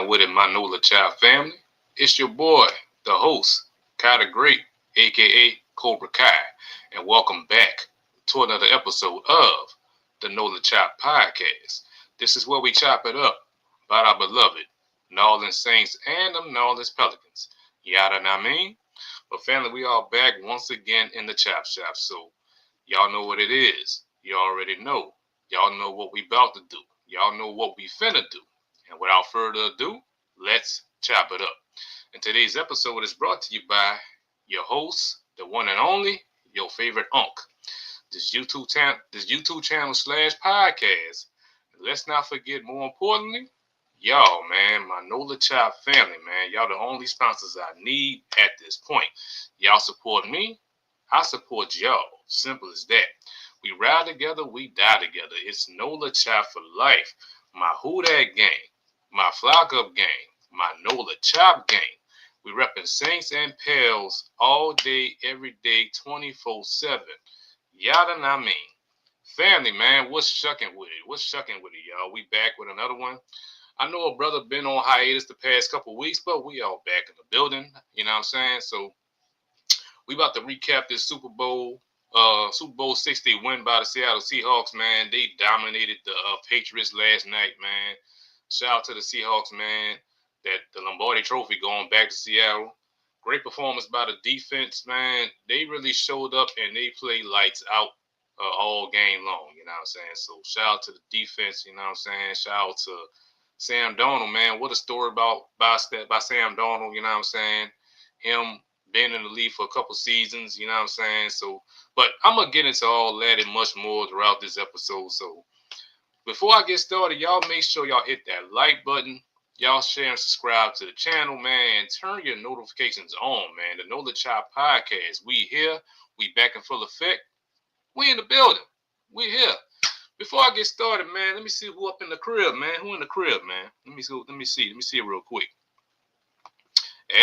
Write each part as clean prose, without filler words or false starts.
down with it, my Nola Child family? It's your boy, the host, Kai the Great, aka Cobra Kai, and welcome back to another episode of the Nola Child Podcast. This is where we chop it up about our beloved New Orleans Saints and the New Orleans Pelicans. Yada know what I mean? But family, we are back once again in the chop shop, so y'all know what it is. You already know. Y'all know what we about to do. Y'all know what we finna do. And without further ado, let's chop it up. And today's episode is brought to you by your host, the one and only, your favorite Unc. This YouTube channel / podcast. Let's not forget, more importantly, y'all, man, my Nola Child family, man. Y'all the only sponsors I need at this point. Y'all support me, I support y'all. Simple as that. We ride together, we die together. It's Nola Child for life. My Who Dat gang, my Flock Up gang, my Nola Chop gang. We reppin' Saints and Pels all day, every day, 24/7. Yada know what I mean. Family, man, what's shucking with it? What's shucking with it, y'all? We back with another one. I know a brother been on hiatus the past couple weeks, but we all back in the building. You know what I'm saying? So we about to recap this Super Bowl 60 win by the Seattle Seahawks, man. They dominated the Patriots last night, man. Shout out to the Seahawks, man. That the Lombardi Trophy going back to Seattle. Great performance by the defense, man. They really showed up and they played lights out all game long, you know what I'm saying? So shout out to the defense, you know what I'm saying? Shout out to Sam Darnold, man. What a story by Sam Darnold, you know what I'm saying? Him been in the league for a couple seasons, you know what I'm saying? So, but I'm going to get into all that and much more throughout this episode. So, before I get started, y'all make sure y'all hit that like button. Y'all share and subscribe to the channel, man, and turn your notifications on, man. The Know the Child Podcast. We here. We back in full effect. We in the building. We here. Before I get started, man, let me see who up in the crib, man. Who in the crib, man? Let me see it real quick.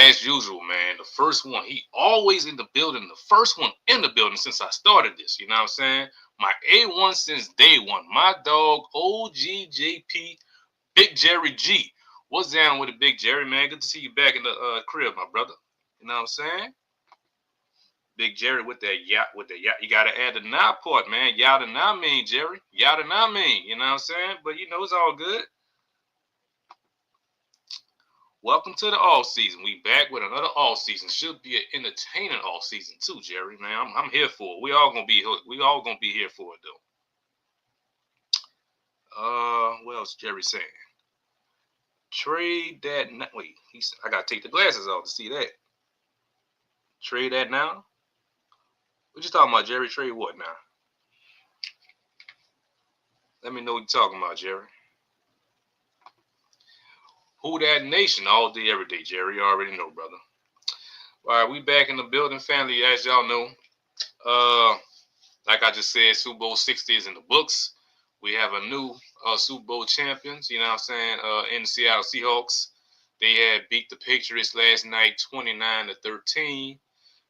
As usual, man, the first one, he always in the building. The first one in the building since I started this, you know what I'm saying? My A1 since day one. My dog, OGJP, Big Jerry G. What's down with it, Big Jerry, man? Good to see you back in the crib, my brother. You know what I'm saying? Big Jerry with that yacht, You got to add the now part, man. Yada now mean, Jerry. Yada now mean, you know what I'm saying? But, you know, it's all good. Welcome to the off season. We back with another off season. Should be an entertaining off season too, Jerry. Man, I'm here for it. We all gonna be here for it though. What else Jerry saying? Trade that. Wait, I gotta take the glasses off to see that. Trade that now. What you talking about, Jerry? Trade what now? Let me know what you're talking about, Jerry. Who that nation all day, every day, Jerry. You already know, brother. All right, we back in the building, family. As y'all know, like I just said, Super Bowl 60 is in the books. We have a new Super Bowl champions. You know what I'm saying? In the Seattle Seahawks, they had beat the Patriots last night, 29-13.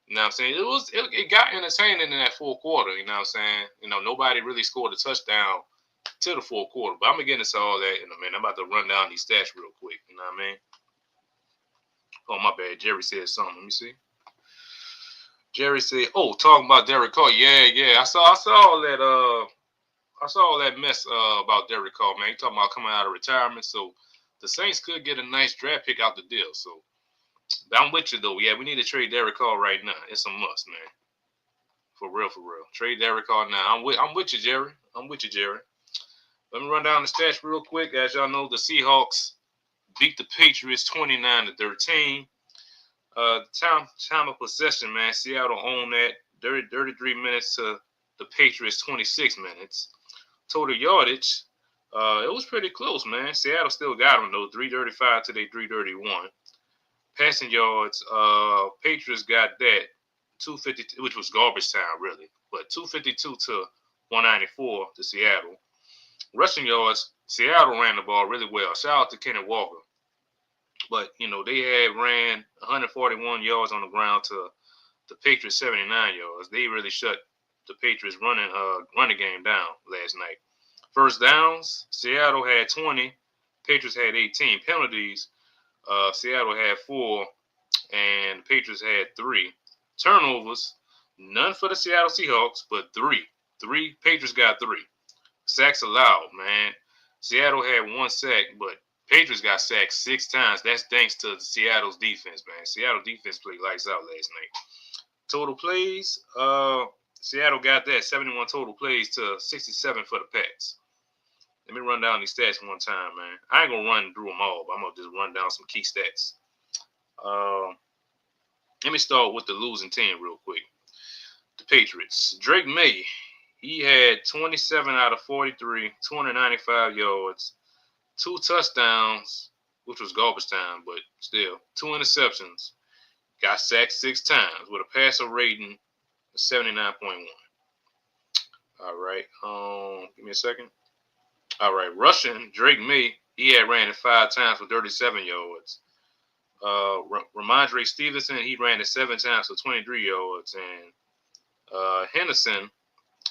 You know what I'm saying? It got entertaining in that fourth quarter. You know what I'm saying? You know, nobody really scored a touchdown to the fourth quarter. But I'm going to get into all that in a minute. I'm about to run down these stats real quick. You know what I mean? Oh, my bad. Jerry said something. Let me see. Jerry said, "Oh, talking about Derek Carr. Yeah. I saw all that mess about Derek Carr, man. He talking about coming out of retirement. So the Saints could get a nice draft pick out the deal. So but I'm with you though. Yeah, we need to trade Derek Carr right now. It's a must, man. For real. Trade Derek Carr now. I'm with you, Jerry. Let me run down the stats real quick. As y'all know, the Seahawks beat the Patriots 29-13. Time of possession, man. Seattle owned that 33 minutes to the Patriots 26 minutes. Total yardage, it was pretty close, man. Seattle still got them though, 335 to their 331. Passing yards, Patriots got that 252, which was garbage time really, but 252 to 194 to Seattle. Rushing yards, Seattle ran the ball really well. Shout out to Kenneth Walker. But, you know, they had ran 141 yards on the ground to the Patriots 79 yards. They really shut the Patriots running game down last night. First downs, Seattle had 20. Patriots had 18. Penalties, Seattle had 4, and the Patriots had 3. Turnovers, none for the Seattle Seahawks, but 3. 3, Patriots got 3. Sacks allowed, man. Seattle had 1 sack, but Patriots got sacked 6 times. That's thanks to Seattle's defense, man. Seattle defense played lights out last night. Total plays, Seattle got that 71 total plays to 67 for the Pats. Let me run down these stats one time, man. I ain't gonna run through them all, but I'm gonna just run down some key stats. Let me start with the losing team real quick. The Patriots. Drake May, he had 27 out of 43, 295 yards, 2 touchdowns, which was garbage time, but still, 2 interceptions. Got sacked 6 times with a passer rating of 79.1. All right. Give me a second. All right. Rushing, Drake May, he had ran it 5 times for 37 yards. Ramondre Stevenson, he ran it 7 times for 23 yards. And Henderson,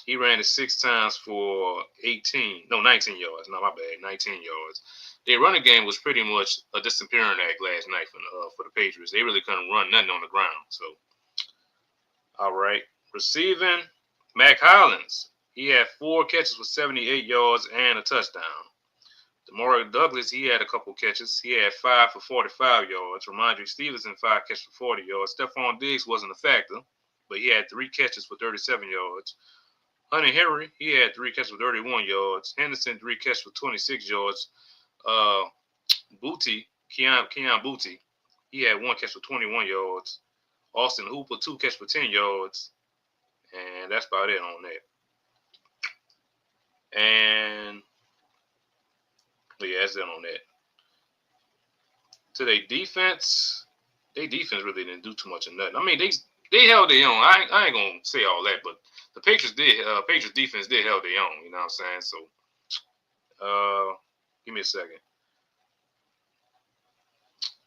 he ran it 6 times for 19 yards. No, my bad, 19 yards. Their running game was pretty much a disappearing act last night for the Patriots. They really couldn't run nothing on the ground. So, all right. Receiving, Mac Hollins, he had 4 catches for 78 yards and a touchdown. Demario Douglas, he had a couple catches. He had 5 for 45 yards. Ramondre Stevenson, 5 catches for 40 yards. Stephon Diggs wasn't a factor, but he had 3 catches for 37 yards. Hunter Henry, he had 3 catches for 31 yards. Henderson, 3 catches for 26 yards. Keon Booty, he had 1 catch for 21 yards. Austin Hooper, 2 catches for 10 yards. And that's about it on that. And yeah, that's it on that. To their defense really didn't do too much of nothing. I mean, they held their own. I ain't gonna say all that, but the Patriots defense did held their own. You know what I'm saying? So, give me a second.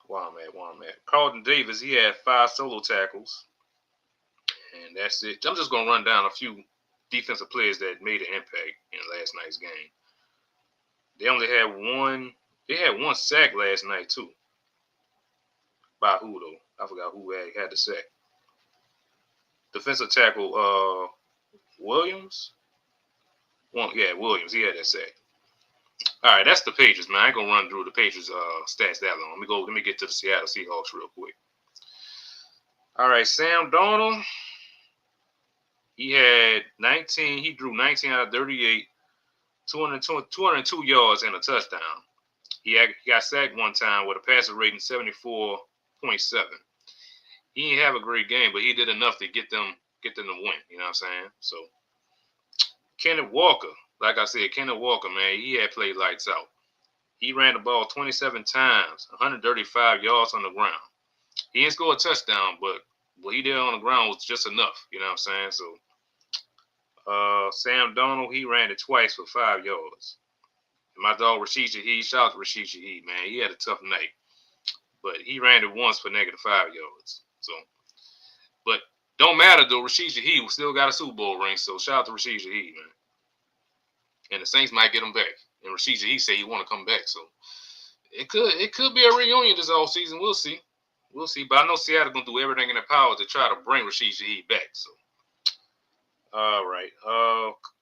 While I'm at. Carlton Davis, he had 5 solo tackles, and that's it. I'm just gonna run down a few defensive players that made an impact in last night's game. They only had one. They had 1 sack last night too. By who though? I forgot who had the sack. Defensive tackle Williams. Williams. He had that sack. All right, that's the Patriots, man. I ain't gonna run through the Patriots stats that long. Let me get to the Seattle Seahawks real quick. All right, Sam Darnold. He had 19. He drew 19 out of 38, 202 yards and a touchdown. He got sacked 1 time with a passer rating 74.7. He didn't have a great game, but he did enough to get them to win. You know what I'm saying? So, Kenneth Walker, like I said, man, he had played lights out. He ran the ball 27 times, 135 yards on the ground. He didn't score a touchdown, but what he did on the ground was just enough. You know what I'm saying? So, Sam Darnold, he ran it twice for 5 yards. And my dog Rashid Shaheed, shout out to Rashid Shaheed, man. He had a tough night. But he ran it once for -5 yards. So, but don't matter though. Rashid Shaheed still got a Super Bowl ring. So shout out to Rashid Shaheed, man. And the Saints might get him back. And Rashid Shaheed said he want to come back. So it could be a reunion this all season. We'll see. But I know Seattle gonna do everything in their power to try to bring Rashid Shaheed back. So all right.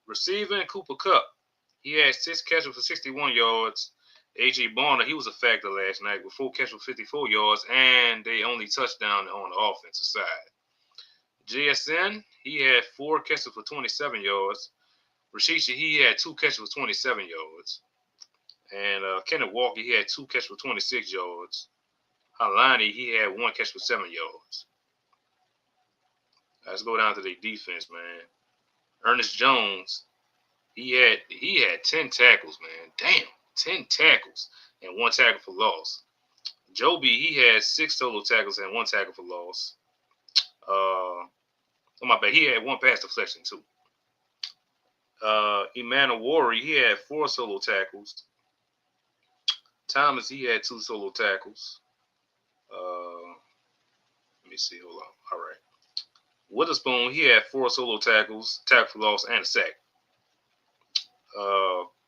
Receiving Cooper Kupp. He had 6 catches for 61 yards. A.J. Barner, he was a factor last night with 4 catches for 54 yards, and they only touchdown on the offensive side. JSN, he had 4 catches for 27 yards. Rashid Shaheed had 2 catches for 27 yards. And Kenneth Walker, he had 2 catches for 26 yards. Halani, he had 1 catch for 7 yards. Let's go down to the defense, man. Ernest Jones, he had 10 tackles, man. Damn, 10 tackles and 1 tackle for loss. Joby, he had 6 solo tackles and 1 tackle for loss. My bad, he had 1 pass deflection too. Emmanuel Worry, he had 4 solo tackles. Thomas, he had 2 solo tackles. Let me see, hold on. All right. Witherspoon, he had 4 solo tackles, tackle for loss, and a sack.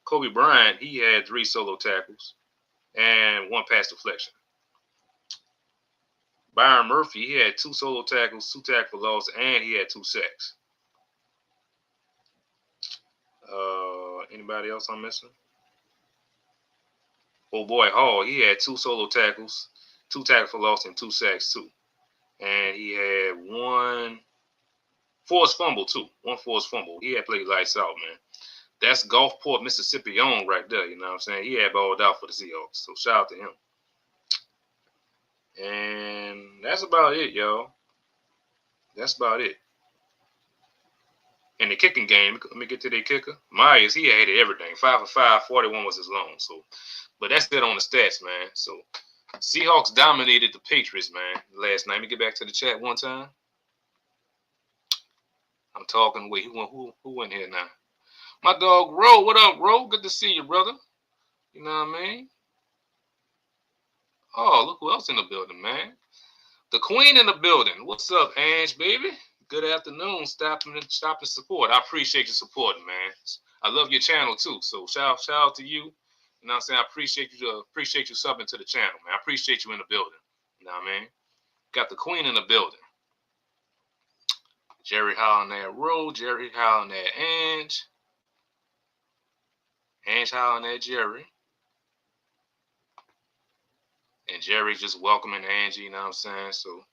Kobe Bryant, he had 3 solo tackles and 1 pass deflection. Byron Murphy, he had 2 solo tackles, 2 tackles for loss, and he had 2 sacks. Anybody else I'm missing? Oh boy, Hall, he had 2 solo tackles, 2 tackles for loss, and 2 sacks too. And he had 1 forced fumble too. 1 forced fumble. He had played lights out, man. That's Gulfport, Mississippi on right there. You know what I'm saying? He had balled out for the Seahawks. So shout out to him. And that's about it, y'all. That's about it. In the kicking game, let me get to the kicker. Myers, he had everything. 5 for 5, 41 was his long. So, but that's it on the stats, man. So, Seahawks dominated the Patriots, man, last night. Let me get back to the chat one time. I'm talking. Wait, who went here now? My dog Ro. What up, Ro? Good to see you, brother. You know what I mean? Oh, look who else in the building, man. The Queen in the building. What's up, Ange, baby? Good afternoon. Stop and support. I appreciate your support, man. I love your channel too. So shout out to you. You know what I'm saying? I appreciate you subbing to the channel, man. I appreciate you in the building. You know what I mean? Got the Queen in the building. Jerry hollering at Ro. Jerry hollering at Ange. Ange hollering at Jerry. And Jerry just welcoming Angie, you know what I'm saying? So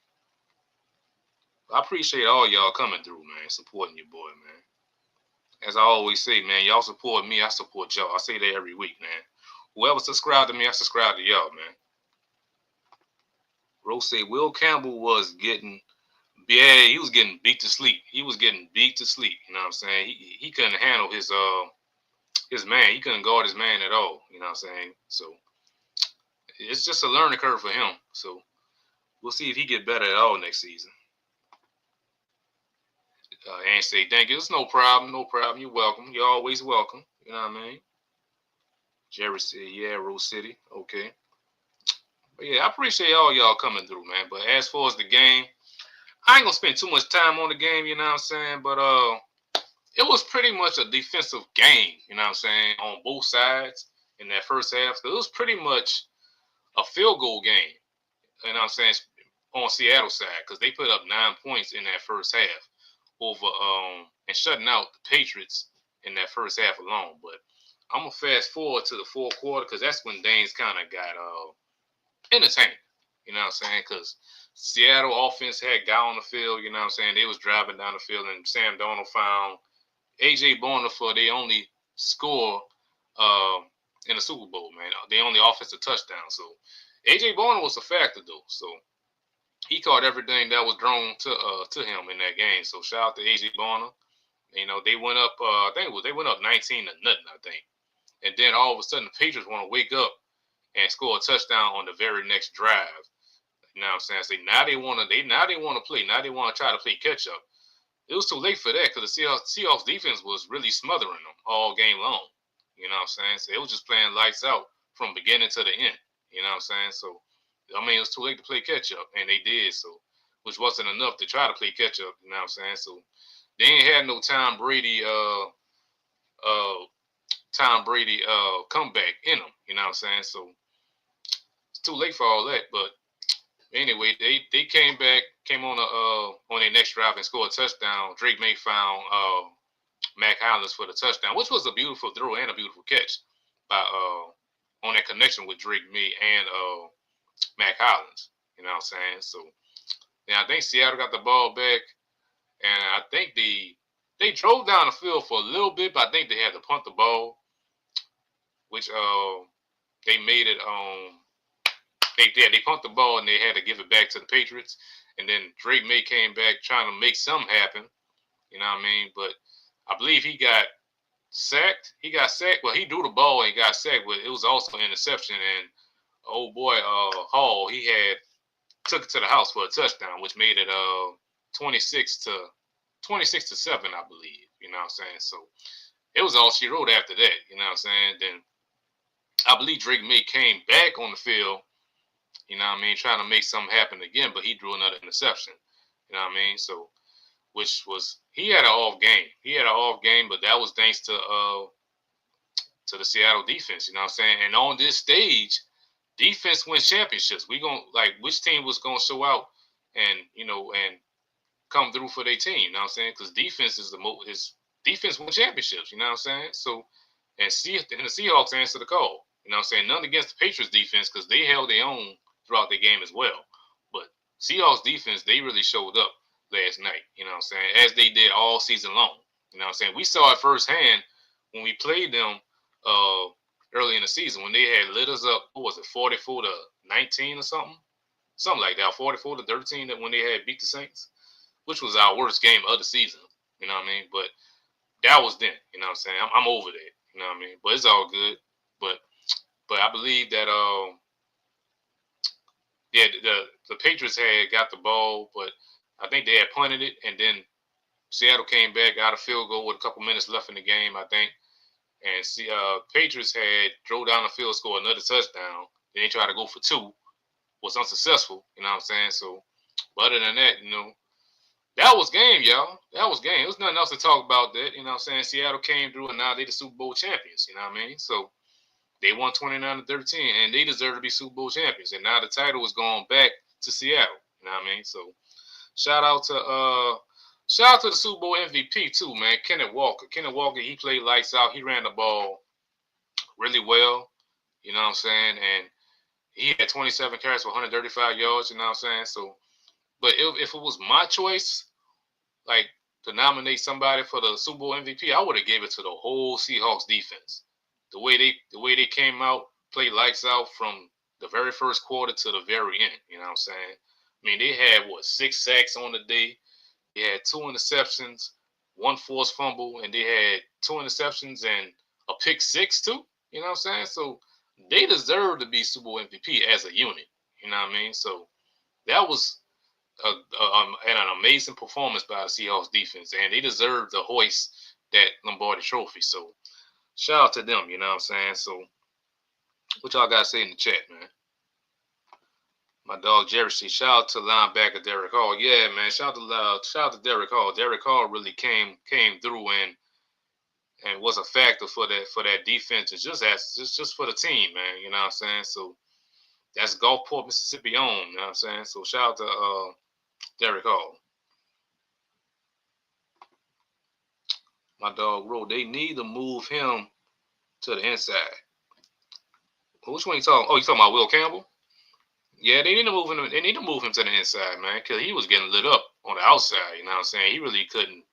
I appreciate all y'all coming through, man, supporting your boy, man. As I always say, man, y'all support me, I support y'all. I say that every week, man. Whoever subscribed to me, I subscribe to y'all, man. Rose say Will Campbell was getting, yeah, he was getting beat to sleep. He was getting beat to sleep, you know what I'm saying? He couldn't handle his man. He couldn't guard his man at all, you know what I'm saying? So it's just a learning curve for him. So we'll see if he get better at all next season. And say, thank you. It's no problem. No problem. You're welcome. You're always welcome. You know what I mean? Jerry said, yeah, Rose City. Okay. But yeah, I appreciate all y'all coming through, man. But as far as the game, I ain't gonna spend too much time on the game, you know what I'm saying? But it was pretty much a defensive game, you know what I'm saying, on both sides in that first half. So it was pretty much a field goal game, you know what I'm saying, on Seattle side, because they put up 9 points in that first half over and shutting out the Patriots in that first half alone. But I'm gonna fast forward to the fourth quarter because that's when things kind of got entertaining. You know what I'm saying? Because Seattle offense had got on the field. You know what I'm saying? They was driving down the field, and Sam Darnold found A.J. Bonner for their only score in the Super Bowl, man. They only offensive touchdown. So A.J. Bonner was a factor, though. So he caught everything that was thrown to him in that game. So shout out to A.J. Bonner. You know, they went up, I think they went up 19-0, I think. And then all of a sudden, the Patriots want to wake up and score a touchdown on the very next drive. You know what I'm saying? So now they want to play. Now they want to try to play catch up. It was too late for that because the Seahawks defense was really smothering them all game long. You know what I'm saying? So it was just playing lights out from beginning to the end. You know what I'm saying? So I mean, it was too late to play catch up, and they did so, which wasn't enough to try to play catch up. You know what I'm saying? So they ain't had no Tom Brady comeback in them. You know what I'm saying? So it's too late for all that. But anyway, they came on their next drive and scored a touchdown. Drake May found Mac Hollins for the touchdown, which was a beautiful throw and a beautiful catch by on that connection with Drake May and Mac Hollins. You know what I'm saying? So yeah, I think Seattle got the ball back, and I think they drove down the field for a little bit, but I think they had to punt the ball, which they made it they pumped the ball and they had to give it back to the Patriots. And then Drake May came back trying to make something happen. You know what I mean? But I believe he got sacked. He got sacked. Well, he threw the ball and got sacked, but it was also an interception. And old boy Hall, he had took it to the house for a touchdown, which made it 26 to 7, I believe. You know what I'm saying? So it was all she wrote after that. You know what I'm saying? Then I believe Drake May came back on the field. You know what I mean? Trying to make something happen again, but he drew another interception. You know what I mean? So, which was he had an off game. He had an off game, but that was thanks to the Seattle defense. You know what I'm saying? And on this stage, defense wins championships. We gonna like which team was gonna show out and come through for their team. You know what I'm saying? Because defense is defense won championships. You know what I'm saying? So and the Seahawks answer the call. You know what I'm saying? None against the Patriots defense because they held their own throughout the game as well. But Seahawks defense, they really showed up last night. You know what I'm saying? As they did all season long. You know what I'm saying? We saw it firsthand when we played them uh, early in the season when they had lit us up. What was it, 44-19 or something? Something like that, 44-13. That when they had beat the Saints, which was our worst game of the season. You know what I mean? But that was then. You know what I'm saying? I'm over that. You know what I mean? But it's all good. But I believe that yeah, the Patriots had got the ball, but I think they had punted it, and then Seattle came back, got a field goal with a couple minutes left in the game, I think. And Patriots had drove down the field, scored another touchdown. Then they tried to go for two, was unsuccessful. You know what I'm saying? So, but other than that, that was game, y'all. That was game. There was nothing else to talk about that. You know what I'm saying? Seattle came through, and now they the Super Bowl champions. You know what I mean? So they won 29-13, and they deserve to be Super Bowl champions. And now the title is going back to Seattle. You know what I mean? So shout out to the Super Bowl MVP too, man. Kenneth Walker. Kenneth Walker, he played lights out. He ran the ball really well. You know what I'm saying? And he had 27 carries for 135 yards. You know what I'm saying? So, but if it was my choice, like to nominate somebody for the Super Bowl MVP, I would have gave it to the whole Seahawks defense. The way they came out, played lights out from the very first quarter to the very end. You know what I'm saying? I mean, they had 6 sacks on the day. They had 2 interceptions, one forced fumble, and they had 2 interceptions and a pick six too. You know what I'm saying? So they deserve to be Super Bowl MVP as a unit. You know what I mean? So that was an amazing performance by the Seahawks defense, and they deserve to hoist that Lombardi Trophy. So shout out to them. You know what I'm saying? So what y'all got to say in the chat, man? My dog Jerry C. Shout out to linebacker Derek Hall. Yeah, man. Shout out to Derek Hall. Derek Hall really came through and was a factor for that defense and just for the team, man. You know what I'm saying? So that's Gulfport, Mississippi on. You know what I'm saying? So shout out to Derek Hall. My dog Ro, they need to move him to the inside. Which one you talking? Oh, you talking about Will Campbell? Yeah, they need to move him. They need to move him to the inside, man, because he was getting lit up on the outside. You know what I'm saying? He really couldn't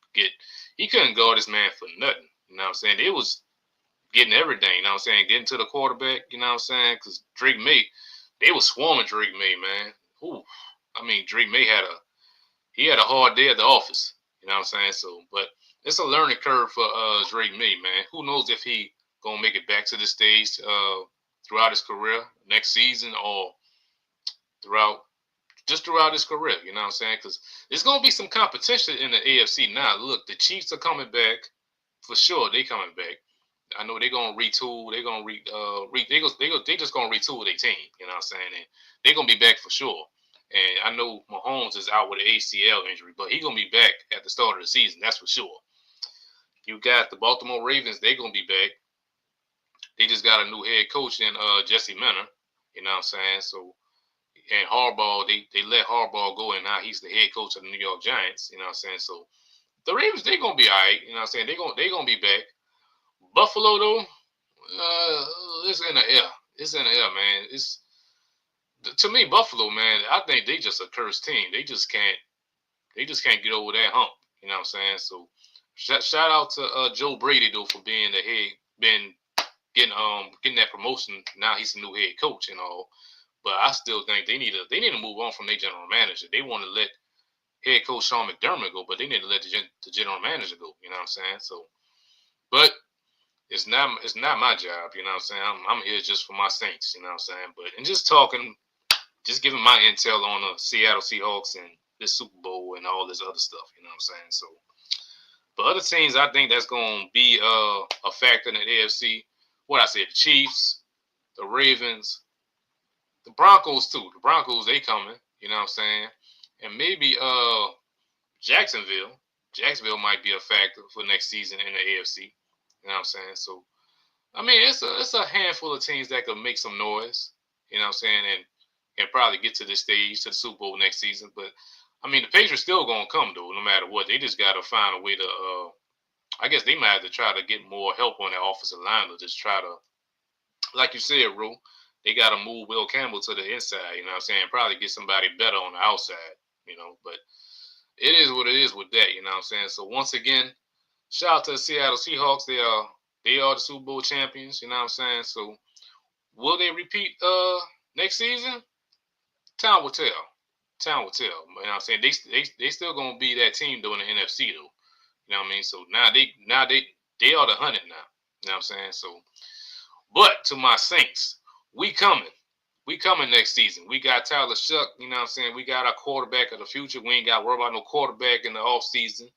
guard this man for nothing. You know what I'm saying? It was getting everything. You know what I'm saying? Getting to the quarterback. You know what I'm saying? Because Drake May, they was swarming Drake May, man. Ooh, I mean, Drake May had a hard day at the office. You know what I'm saying? So, but it's a learning curve for Drake May, man. Who knows if he gonna make it back to the stage throughout his career next season or throughout his career. You know what I'm saying? Because there's gonna be some competition in the AFC now. Look, the Chiefs are coming back for sure. They coming back. I know they're gonna retool. They're gonna they just gonna retool their team. You know what I'm saying? And they're gonna be back for sure. And I know Mahomes is out with an ACL injury, but he's gonna be back at the start of the season. That's for sure. You got the Baltimore Ravens. They're gonna be back. They just got a new head coach in Jesse Minter. You know what I'm saying? So and Harbaugh, they let Harbaugh go, and now he's the head coach of the New York Giants. You know what I'm saying? So the Ravens, they're gonna be all right. You know what I'm saying? They're gonna be back. Buffalo though, it's in the air. It's in the air, man. It's to me, Buffalo, man. I think they just a cursed team. They just can't get over that hump. You know what I'm saying? So shout out to Joe Brady though for being the head, been getting that promotion. Now he's the new head coach and all. But I still think they need to move on from their general manager. They want to let head coach Sean McDermott go, but they need to let the general manager go. You know what I'm saying? So, but it's not my job. You know what I'm saying? I'm here just for my Saints. You know what I'm saying? But and just giving my intel on the Seattle Seahawks and this Super Bowl and all this other stuff. You know what I'm saying? So, but other teams, I think that's going to be a factor in the AFC. What I said, the Chiefs, the Ravens. The Broncos too. The Broncos, they coming. You know what I'm saying? And maybe Jacksonville. Jacksonville might be a factor for next season in the AFC. You know what I'm saying? So I mean it's a handful of teams that could make some noise. You know what I'm saying? And and probably get to this stage, to the Super Bowl next season. But I mean, the Patriots still gonna come though, no matter what. They just gotta find a way to. I guess they might have to try to get more help on their offensive line, or just try to, like you said, Ru, they gotta move Will Campbell to the inside. You know what I'm saying? Probably get somebody better on the outside. But it is what it is with that. You know what I'm saying? So once again, shout out to the Seattle Seahawks. They are the Super Bowl champions. You know what I'm saying? So will they repeat next season? Time will tell. Time will tell. You know what I'm saying? They still gonna be that team though in the NFC though. You know what I mean? So now they are the hunted now. You know what I'm saying? So, but to my Saints, we coming. We coming next season. We got Tyler Shuck. You know what I'm saying? We got our quarterback of the future. We ain't got to worry about no quarterback in the off season.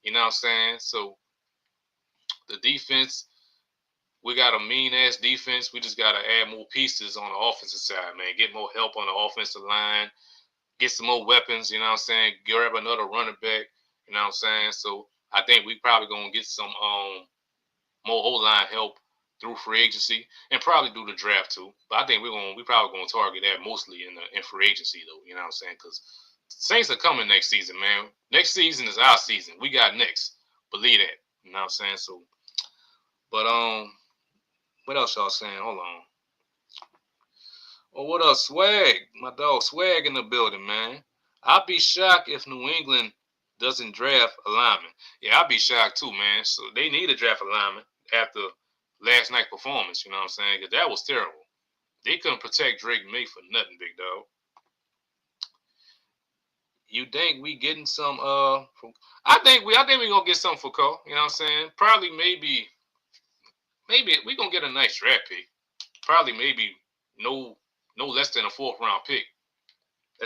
You know what I'm saying? So the defense, we got a mean ass defense. We just got to add more pieces on the offensive side, man. Get more help on the offensive line. Get some more weapons. You know what I'm saying? Grab another running back. You know what I'm saying? So I think we probably gonna get some more O-line help through free agency and probably do the draft too. But I think we probably gonna target that mostly in free agency though. You know what I'm saying? Because Saints are coming next season, man. Next season is our season. We got next. Believe that. You know what I'm saying? So, but what else y'all saying? Hold on. Oh, what else? Swag, my dog Swag in the building, man. I'd be shocked if New England doesn't draft a lineman. Yeah, I'd be shocked too, man. So they need a draft a lineman after last night's performance. You know what I'm saying? Because that was terrible. They couldn't protect Drake May for nothing, big dog. You think we getting some? I think we gonna get something for Cole. You know what I'm saying? Probably maybe we gonna get a nice draft pick. Probably maybe no no less than a fourth round pick.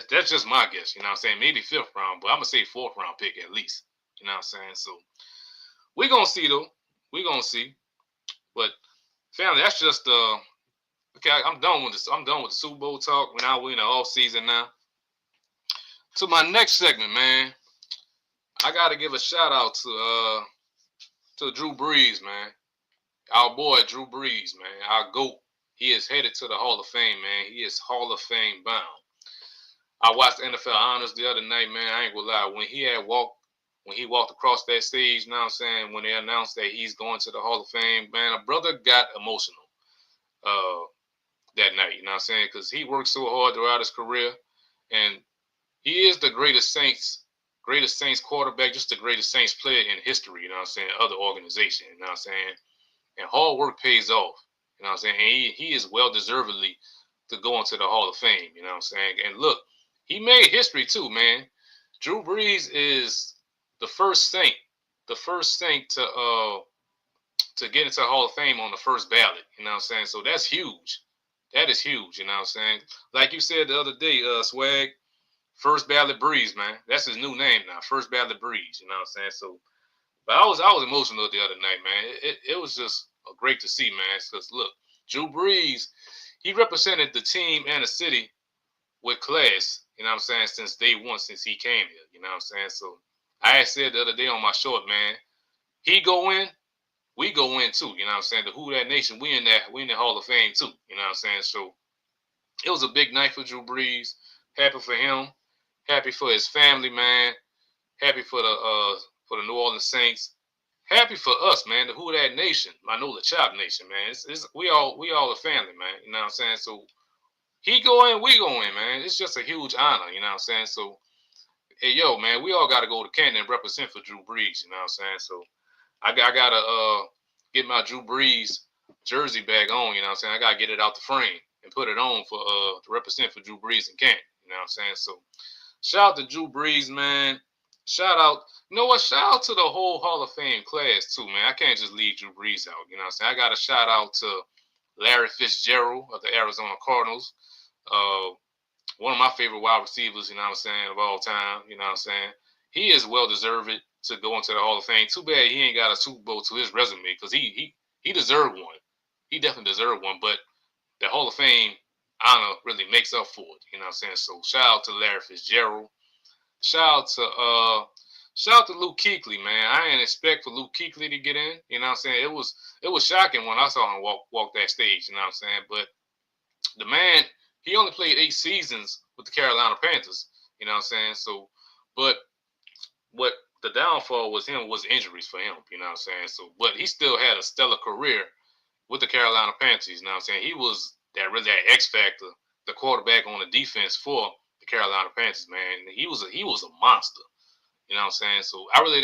That's just my guess. You know what I'm saying? Maybe fifth round, but I'm gonna say fourth round pick at least. You know what I'm saying? So we gonna see though. We gonna see. But family, that's just okay. I'm done with this. I'm done with the Super Bowl talk. We're in the off season now. To my next segment, man. I gotta give a shout out to Drew Brees, man. Our boy Drew Brees, man. Our GOAT. He is headed to the Hall of Fame, man. He is Hall of Fame bound. I watched the NFL Honors the other night, man. I ain't gonna lie. When he walked across that stage, you know what I'm saying, when they announced that he's going to the Hall of Fame, man, a brother got emotional uh, that night, you know what I'm saying? Because he worked so hard throughout his career, and he is the greatest Saints quarterback, just the greatest Saints player in history, you know what I'm saying, other organization, you know what I'm saying? And hard work pays off, you know what I'm saying? And he is well deservedly to go into the Hall of Fame, you know what I'm saying? And look, he made history too, man. Drew Brees is the first Saint to get into the Hall of Fame on the first ballot. You know what I'm saying? So that's huge. That is huge. You know what I'm saying? Like you said the other day, Swag, first ballot Brees, man. That's his new name now. First ballot Brees. You know what I'm saying? So, but I was emotional the other night, man. It was just great to see, man. Because look, Drew Brees, he represented the team and the city with class, you know what I'm saying, since day one, since he came here, you know what I'm saying? So I had said the other day on my short, man, he go in, we go in too, you know what I'm saying? The Who That Nation, we in the Hall of Fame too, you know what I'm saying? So it was a big night for Drew Brees. Happy for him, happy for his family, man, happy for the New Orleans Saints. Happy for us, man, the Who That Nation, I know the Chop Nation, man. We all a family, man. You know what I'm saying? So he go in, we go in, man. It's just a huge honor, you know what I'm saying? So, hey, yo, man, we all got to go to Canton and represent for Drew Brees, you know what I'm saying? So, I got to get my Drew Brees jersey back on, you know what I'm saying? I got to get it out the frame and put it on for to represent for Drew Brees in Canton, you know what I'm saying? So, shout out to Drew Brees, man. Shout out, you know what? Shout out to the whole Hall of Fame class, too, man. I can't just leave Drew Brees out, you know what I'm saying? I got to shout out to Larry Fitzgerald of the Arizona Cardinals. Uh, One of my favorite wide receivers, you know what I'm saying, of all time, you know what I'm saying. He is well deserved to go into the Hall of Fame. Too bad he ain't got a Super Bowl to his resume because he deserved one. He definitely deserved one, but the Hall of Fame honor really makes up for it, you know what I'm saying. So shout out to Larry Fitzgerald. Shout out to Luke Kuechly, man. I didn't expect for Luke Kuechly to get in, you know what I'm saying. It was shocking when I saw him walk that stage, you know what I'm saying. But the man, he only played 8 seasons with the Carolina Panthers. You know what I'm saying? So, but what the downfall was injuries for him. You know what I'm saying? So, but he still had a stellar career with the Carolina Panthers. You know what I'm saying? He was that X factor, the quarterback on the defense for the Carolina Panthers. Man, he was a monster. You know what I'm saying? So I really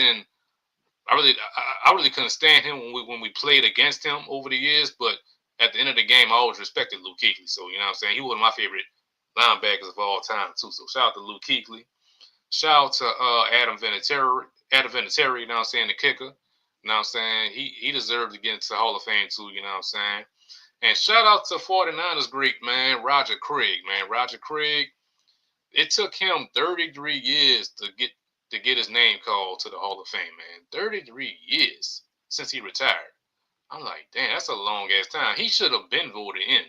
couldn't stand him when we played against him over the years. But at the end of the game, I always respected Luke Kuechly. So you know what I'm saying? He was one of my favorite linebackers of all time too. So shout out to Luke Kuechly. Shout out to Adam Vinatieri. Adam Vinatieri, you know what I'm saying, the kicker. You know what I'm saying? He deserved to get into the Hall of Fame too, you know what I'm saying? And shout out to 49ers Greek, man, Roger Craig, man. Roger Craig, it took him 33 years to get his name called to the Hall of Fame, man. 33 years since he retired. I'm like, damn, that's a long ass time. He should have been voted in.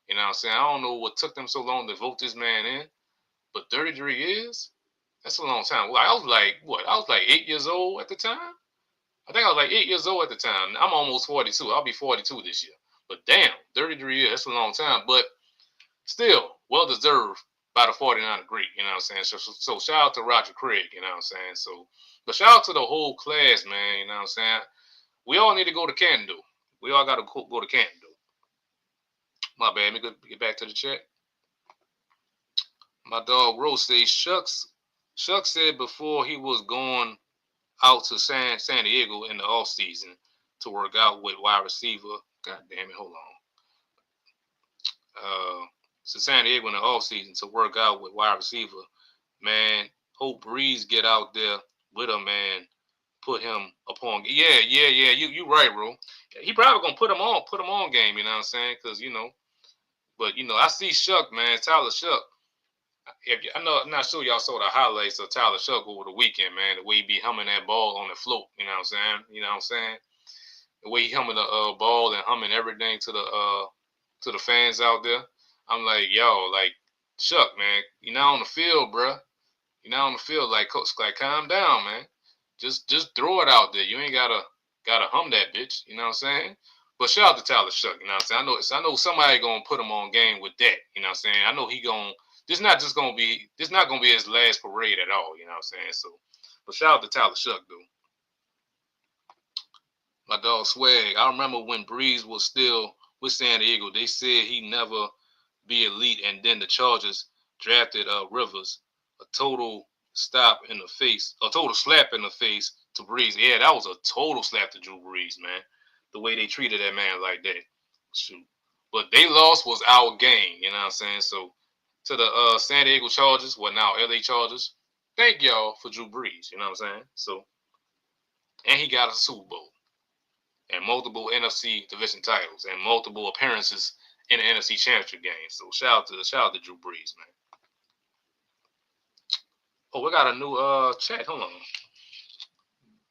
You know what I'm saying? I don't know what took them so long to vote this man in, but 33 years? That's a long time. Well, I was like, what? I was like 8 years old at the time. I think I was like 8 years old at the time. I'm almost 42. I'll be 42 this year. But damn, 33 years, that's a long time. But still, well deserved by the 49 Greek, you know what I'm saying? So shout out to Roger Craig, you know what I'm saying? So, but shout out to the whole class, man, you know what I'm saying? We all need to go to Canton, though. We all got to go to Canton, though. My bad. Let me get back to the chat. My dog Rose says, Shucks said before he was going out to San Diego in the off season to work out with wide receiver. God damn it, hold on. To San Diego in the off season to work out with wide receiver. Man, hope Brees get out there with him, man. Put him upon. Yeah. You right, bro. He probably gonna put him on game. You know what I'm saying? Because but I see Shuck, man, Tyler Shuck. I know, I'm not sure y'all saw the highlights of Tyler Shuck over the weekend, man. The way he be humming that ball on the float, you know what I'm saying? You know what I'm saying? The way he humming the ball and humming everything to the fans out there. I'm like, yo, like Shuck, man, you're not on the field, bruh. You're not on the field, like coach, like calm down, man. Just throw it out there. You ain't gotta hum that bitch. You know what I'm saying? But shout out to Tyler Shuck. You know what I'm saying? I know somebody gonna put him on game with that. You know what I'm saying? I know he gonna. This not gonna be his last parade at all. You know what I'm saying? So, but shout out to Tyler Shuck, dude. My dog Swag. I remember when Brees was still with San Diego. They said he never be elite, and then the Chargers drafted Rivers. A total slap in the face to Brees. Yeah, that was a total slap to Drew Brees, man. The way they treated that man like that. Shoot. But they lost was our game, you know what I'm saying? So to the San Diego Chargers, now LA Chargers, thank y'all for Drew Brees, you know what I'm saying? So, and he got a Super Bowl and multiple NFC division titles and multiple appearances in the NFC Championship game. So shout out to Drew Brees, man. Oh, we got a new chat. Hold on.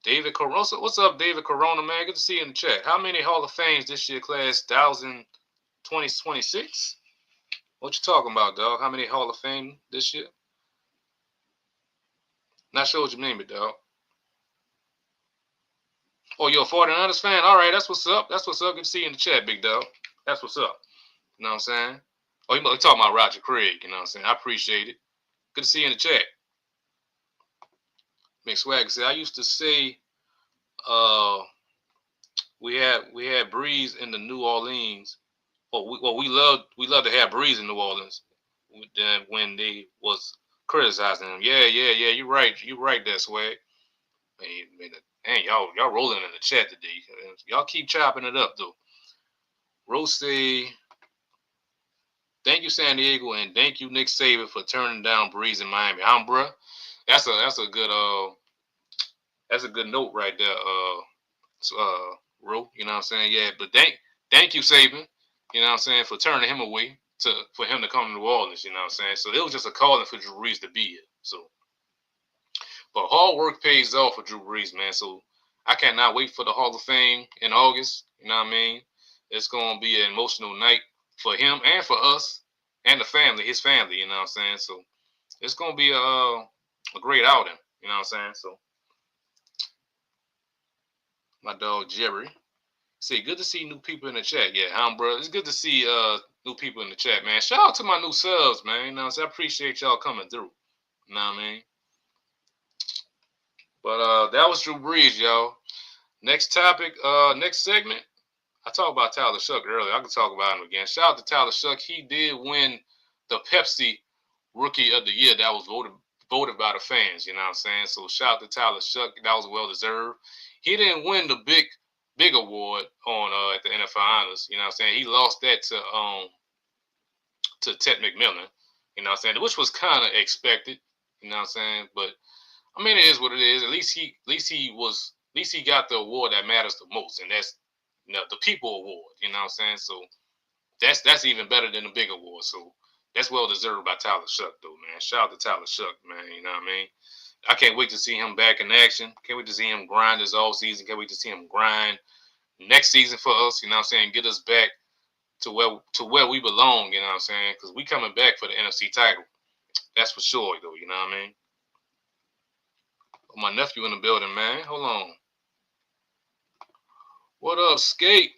David Corona. What's up, David Corona, man? Good to see you in the chat. How many Hall of Fames this year, class 2026? What you talking about, dog? How many Hall of Fame this year? Not sure what you mean, dog. Oh, you're a 49ers fan? All right, that's what's up. That's what's up. Good to see you in the chat, big dog. That's what's up. You know what I'm saying? Oh, you talking about Roger Craig, you know what I'm saying? I appreciate it. Good to see you in the chat. McSwag said, I used to say we had Breeze in the New Orleans. We love to have Breeze in New Orleans when they was criticizing him. Yeah. You're right. You're right, that Swag. Man, y'all rolling in the chat today. Y'all keep chopping it up though. Rose say, thank you San Diego and thank you Nick Saban for turning down Breeze in Miami. Bruh. That's a good note right there. Ro, you know what I'm saying? Yeah, but thank you Saban, you know what I'm saying, for turning him away for him to come to New Orleans. You know what I'm saying? So it was just a calling for Drew Brees to be here. So, but hard work pays off for Drew Brees, man. So I cannot wait for the Hall of Fame in August. You know what I mean? It's gonna be an emotional night for him and for us and the family, his family. You know what I'm saying? So it's gonna be a great outing. You know what I'm saying? So my dog Jerry say, good to see new people in the chat. Yeah, bro. It's good to see new people in the chat, man. Shout out to my new subs, man. You know what I'm saying? I appreciate y'all coming through. You know what I mean? But that was Drew Brees, y'all. Next topic, next segment. I talked about Tyler Shuck earlier. I can talk about him again. Shout out to Tyler Shuck. He did win the Pepsi Rookie of the Year. That was voted by the fans. You know what I'm saying? So shout out to Tyler Shuck. That was well deserved. He didn't win the big award on at the NFL Honors. You know what I'm saying? He lost that to Ted McMillan. You know what I'm saying? Which was kind of expected. You know what I'm saying? But I mean, it is what it is. At least he got the award that matters the most, and that's the People Award. You know what I'm saying? So that's even better than the big award. So that's well deserved by Tyler Shuck, though, man. Shout out to Tyler Shuck, man. You know what I mean? I can't wait to see him back in action. Can't wait to see him grind this all season. Can't wait to see him grind next season for us. You know what I'm saying? Get us back to where we belong. You know what I'm saying? Because we coming back for the NFC title. That's for sure, though. You know what I mean? Oh, my nephew in the building, man. Hold on. What up, Skate?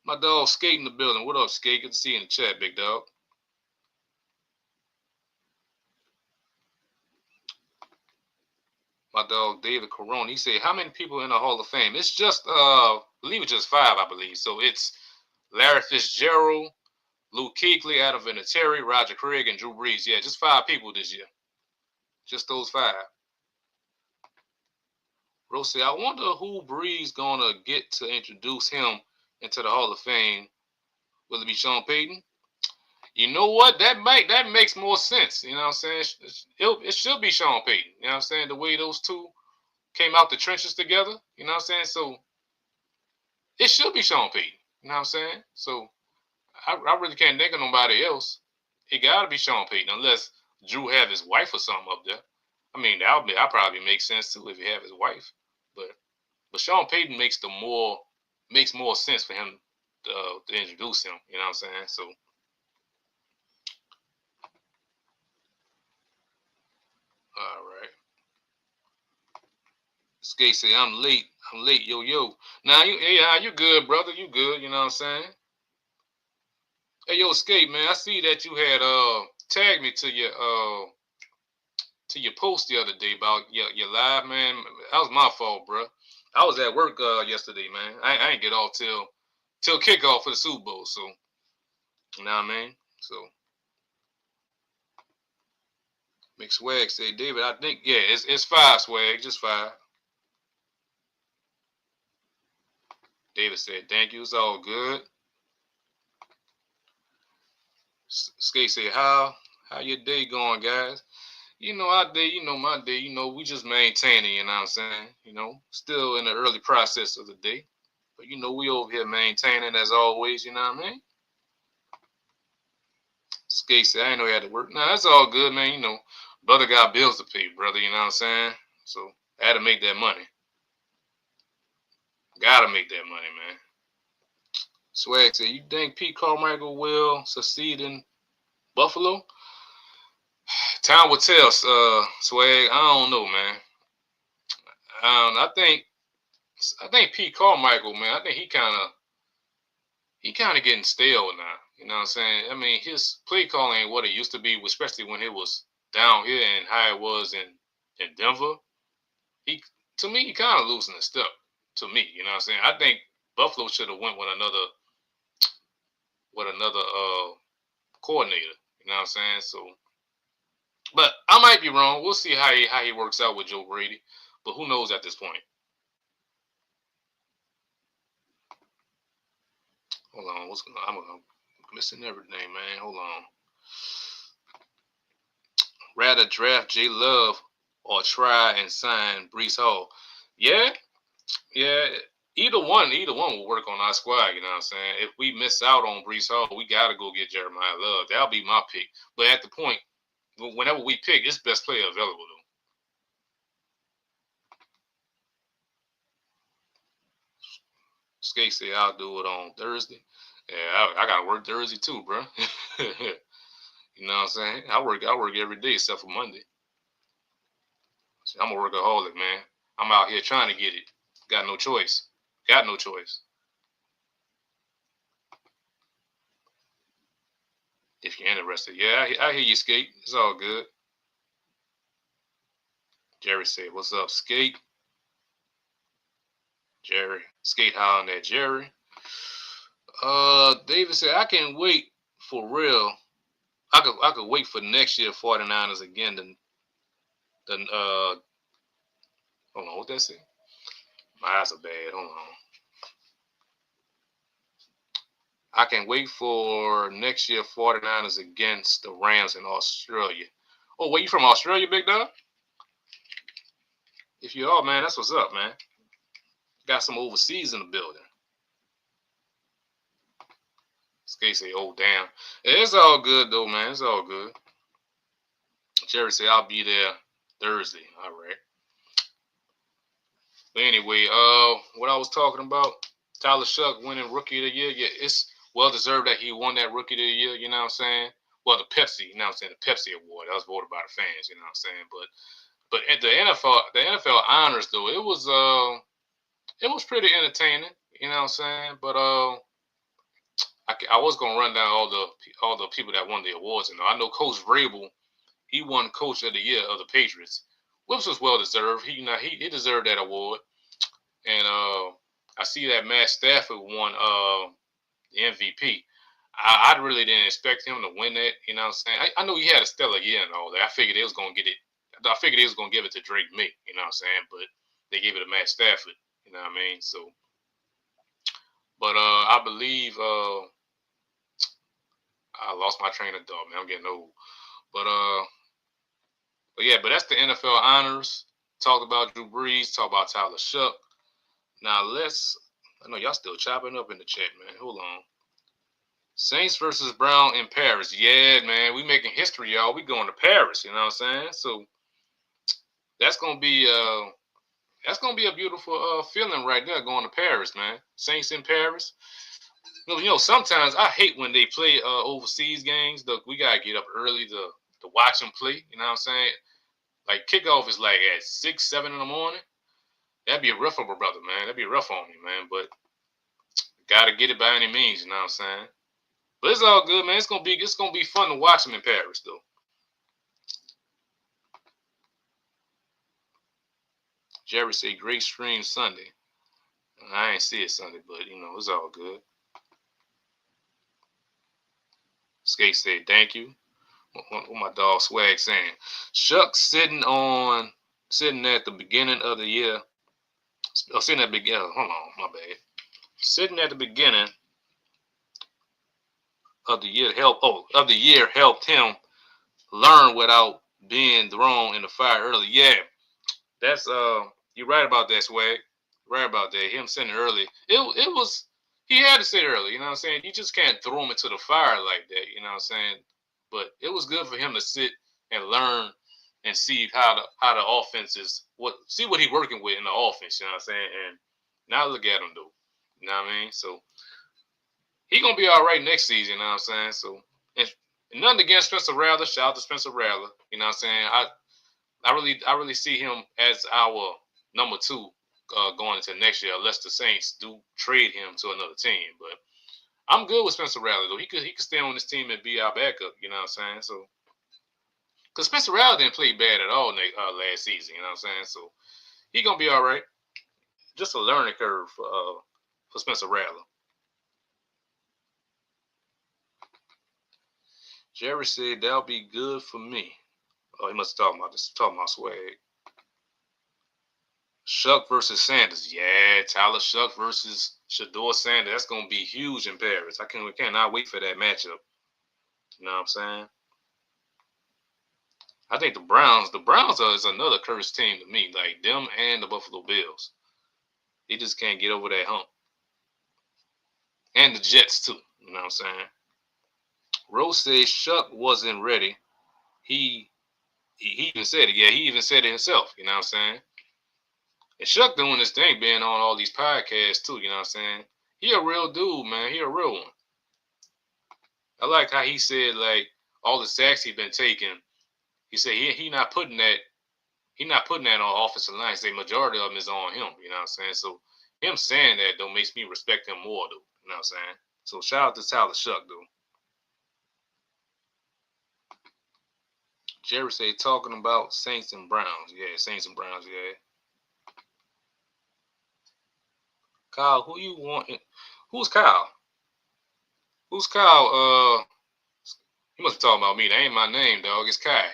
My dog Skate in the building. What up, Skate? Good to see you in the chat, big dog. My dog David Corona. He said, how many people in the Hall of Fame? It's just I believe it's just 5, I believe. So it's Larry Fitzgerald, Luke Kuechly, Adam Vinatieri, Roger Craig, and Drew Brees. Yeah, just 5 people this year. Just those 5. Rose said, I wonder who Brees gonna get to introduce him into the Hall of Fame. Will it be Sean Payton? You know what? That makes more sense. You know what I'm saying? It should be Sean Payton. You know what I'm saying? The way those two came out the trenches together. You know what I'm saying? So it should be Sean Payton. You know what I'm saying? So I really can't think of nobody else. It gotta be Sean Payton, unless Drew have his wife or something up there. I mean, that probably makes sense too if he have his wife. But Sean Payton makes more sense for him to introduce him. You know what I'm saying? So all right. Skate say I'm late. Yo. Now you good, brother. You good. You know what I'm saying? Hey, yo, Skate, man. I see that you had tagged me to your post the other day about your live, man. That was my fault, bro. I was at work yesterday, man. I ain't get off till kickoff for the Super Bowl. So you know what I mean? So McSwag say, David, I think it's 5 swag, just 5. David said, thank you. It's all good. Skate said, how your day going, guys? You know, our day, my day, we just maintaining, you know what I'm saying? Still in the early process of the day. But, we over here maintaining as always, you know what I mean? Skate said, I didn't know he had to work. Nah, that's all good, man. Brother got bills to pay, brother, you know what I'm saying? So, I had to make that money. Gotta make that money, man. Swag said, you think Pete Carmichael will succeed in Buffalo? Time will tell, Swag. I don't know, man. I think Pete Carmichael, man. I think he kind of getting stale now. You know what I'm saying? I mean, his play calling ain't what it used to be, especially when it was down here and how it was in Denver. To me, he kind of losing a step. To me, you know what I'm saying? I think Buffalo should have went with another coordinator. You know what I'm saying? So, but I might be wrong. We'll see how he works out with Joe Brady. But who knows at this point? Hold on, I'm missing everything, man. Hold on. Rather draft J Love or try and sign Brees Hall. Yeah. Either one will work on our squad. You know what I'm saying? If we miss out on Brees Hall, we gotta go get Jeremiah Love. That'll be my pick. But at the point, whenever we pick, it's best player available though. Skate say I'll do it on Thursday. Yeah, I gotta work Thursday too, bro. You know what I'm saying? I work every day except for Monday. I'm a workaholic, man. I'm out here trying to get it. Got no choice. if you're interested. Yeah, I hear you, Skate. It's all good. Jerry said, "What's up, Skate?" Jerry, Skate hollering at Jerry. David said, "I can't wait for real. I could wait for next year 49ers again. Hold on, what that say? My eyes are bad. Hold on. I can wait for next year 49ers against the Rams in Australia." Oh, where you from, Australia, big dog? If you are, man, that's what's up, man. Got some overseas in the building. Skate say, "Oh, damn." It's all good, though, man. It's all good. Jerry say, "I'll be there Thursday." All right. But anyway, what I was talking about, Tyler Shuck winning Rookie of the Year. Yeah, it's well deserved that he won that Rookie of the Year. You know what I'm saying? Well, the Pepsi, you know what I'm saying, the Pepsi Award. That was voted by the fans. You know what I'm saying? But at the NFL honors though, it was pretty entertaining. You know what I'm saying? But I was gonna run down all the people that won the awards. And I know Coach Vrabel, he won Coach of the Year of the Patriots, which was well deserved. He deserved that award. And I see that Matt Stafford won the MVP. I really didn't expect him to win that. You know what I'm saying? I know he had a stellar year and all that. I figured they was gonna get it. I figured they was gonna give it to Drake May. You know what I'm saying? But they gave it to Matt Stafford. You know what I mean? So, but I believe I lost my train of thought, man. I'm getting old. But yeah, but that's the NFL honors. Talked about Drew Brees. Talk about Tyler Shuck. Now I know y'all still chopping up in the chat, man. Hold on. Saints versus Brown in Paris. Yeah, man, we making history, y'all. We going to Paris. You know what I'm saying? So that's gonna be a beautiful feeling right there, going to Paris, man. Saints in Paris. Sometimes I hate when they play overseas games. Look, we gotta get up early to watch them play. You know what I'm saying? Like kickoff is like at 6, 7 in the morning. That'd be rough on my brother, man. That'd be rough on me, man. But gotta get it by any means. You know what I'm saying? But it's all good, man. It's gonna be fun to watch them in Paris, though. Jerry said, "Great stream Sunday." I ain't see it Sunday, but it's all good. Skate said, "Thank you." What my dog Swag saying? Shuck sitting at the beginning of the year. Sitting at the beginning. Hold on, my bad. Sitting at the beginning of the year helped him learn without being thrown in the fire early. Yeah, that's you're right about that, Swag. Right about that. Him sitting early. It was he had to sit early. You know what I'm saying? You just can't throw him into the fire like that. You know what I'm saying? But it was good for him to sit and learn and see how the offense is see what he working with in the offense. You know what I'm saying? And now look at him though. You know what I mean? So he gonna be all right next season. You know what I'm saying? So and nothing against Spencer Rattler. Shout out to Spencer Rattler. You know what I'm saying? I really see him as our number two going into next year, unless the Saints do trade him to another team. But I'm good with Spencer Rattler though. He could stay on this team and be our backup. You know what I'm saying? So because Spencer Rattler didn't play bad at all last season. You know what I'm saying? So he gonna be all right. Just a learning curve for Spencer Rattler. Jerry said that'll be good for me. Oh, he must have talking about Swag. Shuck versus Sanders. Yeah, Tyler Shuck versus Shador Sanders. That's gonna be huge in Paris. We cannot wait for that matchup. You know what I'm saying? I think the Browns is another cursed team to me. Like them and the Buffalo Bills. They just can't get over that hump. And the Jets too. You know what I'm saying? Rose says Shuck wasn't ready. He even said it. Yeah, he even said it himself. You know what I'm saying? And Shuck doing this thing, being on all these podcasts too. You know what I'm saying? He a real dude, man. He a real one. I like how he said like all the sacks he been taking. He said he not putting that on offensive line. He said majority of them is on him. You know what I'm saying? So him saying that though makes me respect him more though. You know what I'm saying? So shout out to Tyler Shuck though. Jerry say talking about Saints and Browns. Yeah, Saints and Browns. Yeah. Kyle, who you want? Who's Kyle? Who's Kyle? He must be talking about me. That ain't my name, dog. It's Kai.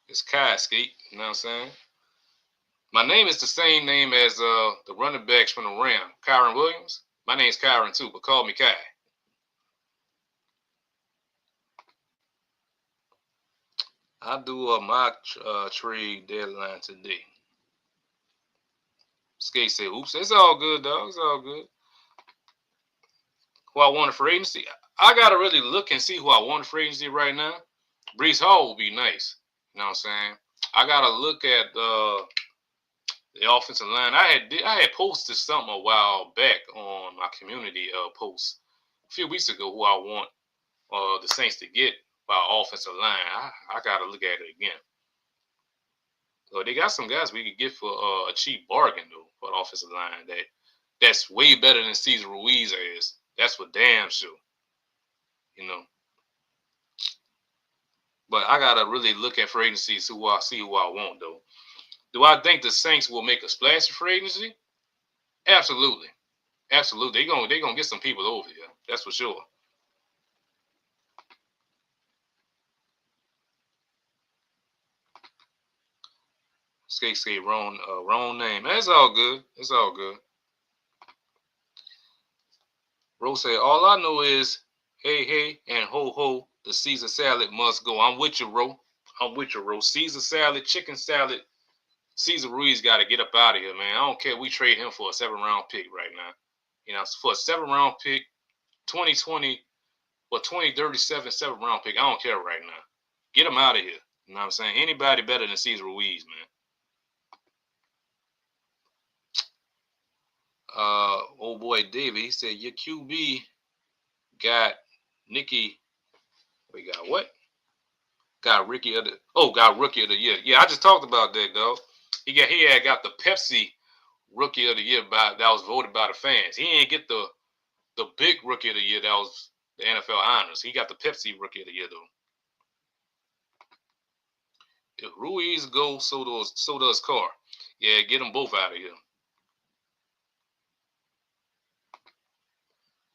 It's Kai Skeet. You know what I'm saying? My name is the same name as the running backs from the Ram, Kyron Williams. My name's Kyron too, but call me Kai. I do a mock trade deadline today. Skate said, "Oops, it's all good, dog. It's all good." Who I want for agency? I gotta really look and see who I want for agency right now. Brees Hall would be nice. You know what I'm saying? I gotta look at the offensive line. I had posted something a while back on my community post a few weeks ago who I want the Saints to get by offensive line. I gotta look at it again. So they got some guys we could get for a cheap bargain though for the offensive line that's way better than Cesar Ruiz is. That's for damn sure. You know. But I gotta really look at free agency, see who I want though. Do I think the Saints will make a splash in free agency? Absolutely. Absolutely. They gonna get some people over here. That's for sure. Skate wrong name. That's all good. It's all good. Rose said, all I know is hey and ho ho, the Caesar salad must go. I'm with you, Ro. I'm with you, Ro. Caesar salad, chicken salad. Caesar Ruiz got to get up out of here, man. I don't care. We trade him for a 7-round pick right now. You know, for a 7-round pick, 2020 or 2037 7-round pick. I don't care right now. Get him out of here. You know what I'm saying? Anybody better than Caesar Ruiz, man. Old boy David, he said your QB got Nicky. We got what? Got Ricky of the got rookie of the year. Yeah, I just talked about that, dog. He had got the Pepsi rookie of the year that was voted by the fans. He didn't get the big rookie of the year that was the NFL honors. He got the Pepsi rookie of the year though. If Ruiz goes, so does Carr. Yeah, get them both out of here.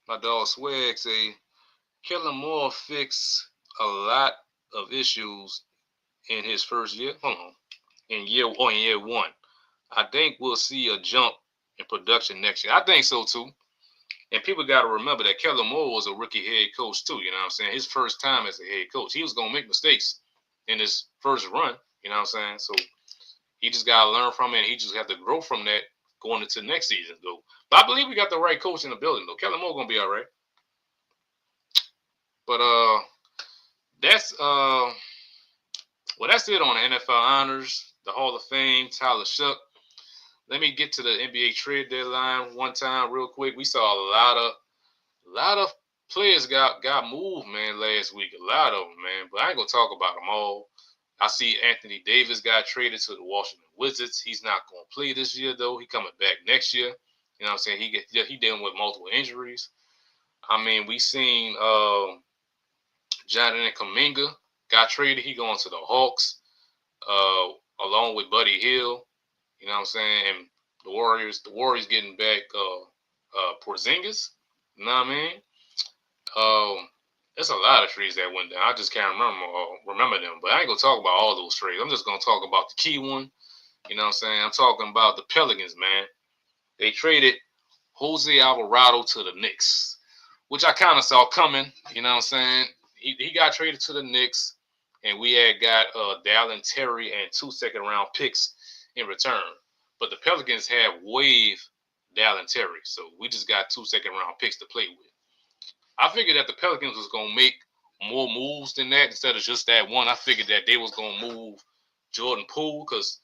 My dog Swag say Kellen Moore fixed a lot of issues in his first year. Hold on. In year one. I think we'll see a jump in production next year. I think so too. And people got to remember that Kellen Moore was a rookie head coach too. You know what I'm saying? His first time as a head coach. He was going to make mistakes in his first run. You know what I'm saying? So he just got to learn from it. And he just have to grow from that going into next season, though. But I believe we got the right coach in the building, though. Kellen Moore going to be all right. But that's that's it on the NFL honors, the Hall of Fame, Tyler Shuck. Let me get to the NBA trade deadline one time real quick. We saw a lot of players got moved, man, last week. A lot of them, man. But I ain't gonna talk about them all. I see Anthony Davis got traded to the Washington Wizards. He's not gonna play this year though. He coming back next year. You know what I'm saying? He dealing with multiple injuries. I mean, we seen Jonathan Kuminga got traded. He going to the Hawks, along with Buddy Hield. You know what I'm saying? And the Warriors getting back Porzingis. You know what I mean? There's a lot of trades that went down. I just can't remember them. But I ain't gonna talk about all those trades. I'm just gonna talk about the key one. You know what I'm saying? I'm talking about the Pelicans, man. They traded Jose Alvarado to the Knicks, which I kind of saw coming. You know what I'm saying? He got traded to the Knicks, and we had got Dallin Terry and 2 second-round picks in return. But the Pelicans have waived Dallin Terry, so we just got 2 second-round picks to play with. I figured that the Pelicans was gonna make more moves than that instead of just that one. I figured that they was gonna move Jordan Poole because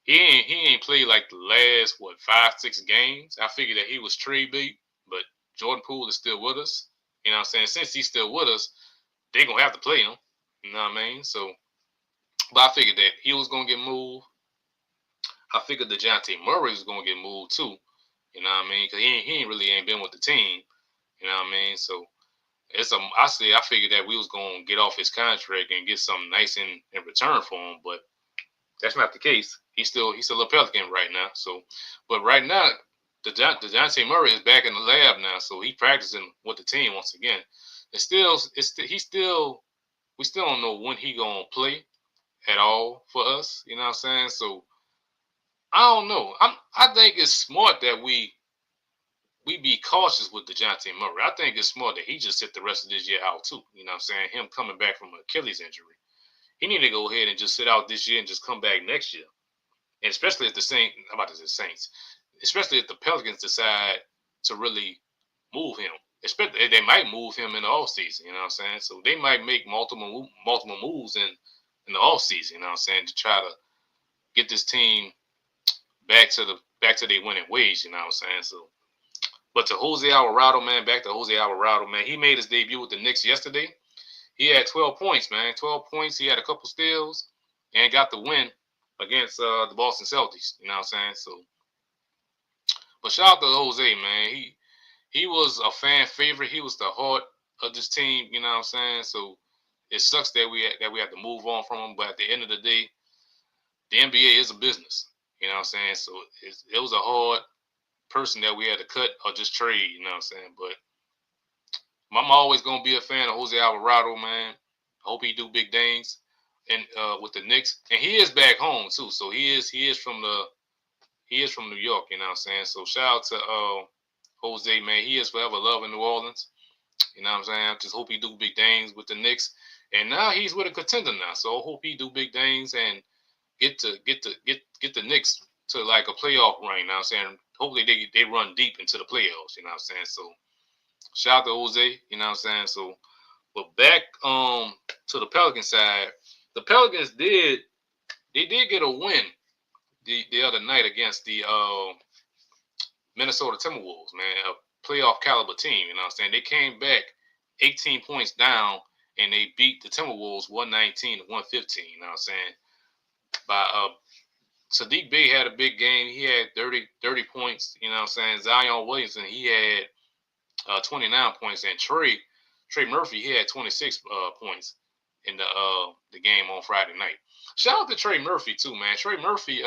he ain't played like the last 5-6 games. I figured that he was trade bait, but Jordan Poole is still with us. You know what I'm saying? Since he's still with us, they gonna have to play him. You know what I mean? So, but I figured that he was gonna get moved. I figured DeJounte Murray was gonna get moved too. You know what I mean? Because he ain't really been with the team. You know what I mean? So I figured that we was gonna get off his contract and get something nice in return for him, but that's not the case. He's still a Pelican right now. So, but right now, DeJounte Murray is back in the lab now, so he's practicing with the team once again. We still don't know when he gonna play at all for us. You know what I'm saying? So I don't know. I think it's smart that we be cautious with DeJounte Murray. I think it's smart that he just sit the rest of this year out too. You know what I'm saying? Him coming back from an Achilles injury. He need to go ahead and just sit out this year and just come back next year. And especially if the Saints, I'm about to say Saints, especially if the Pelicans decide to really move him. Especially they might move him in the offseason, you know what I'm saying? So they might make multiple moves in the offseason, you know what I'm saying, to try to get this team back to their winning ways, you know what I'm saying? So but to Jose Alvarado, man, back to Jose Alvarado, man, he made his debut with the Knicks yesterday. He had 12 points, man. 12 points. He had a couple steals and got the win against the Boston Celtics. You know what I'm saying? So, but shout out to Jose, man. He was a fan favorite. He was the heart of this team. You know what I'm saying? So it sucks that we had to move on from him. But at the end of the day, the NBA is a business. You know what I'm saying? So it was a hard person that we had to cut or just trade. You know what I'm saying? But I'm always gonna be a fan of Jose Alvarado, man. I hope he do big things and with the Knicks. And he is back home too. So he is from New York, you know what I'm saying? So shout out to Jose, man. He is forever loving New Orleans. You know what I'm saying? I just hope he do big things with the Knicks. And now he's with a contender now. So I hope he do big things and get the Knicks to like a playoff run, you know what I'm saying? Hopefully they run deep into the playoffs, you know what I'm saying? So shout out to Jose, you know what I'm saying? So but back to the Pelican side, the Pelicans did get a win the other night against the Minnesota Timberwolves, man, a playoff caliber team. You know what I'm saying? They came back 18 points down and they beat the Timberwolves 119 to 115. You know what I'm saying? By Sadiq Bey had a big game. He had 30 points. You know what I'm saying? Zion Williamson, he had 29 points, and Trey Murphy, he had 26 points in the game on Friday night. Shout out to Trey Murphy too, man. Trey Murphy,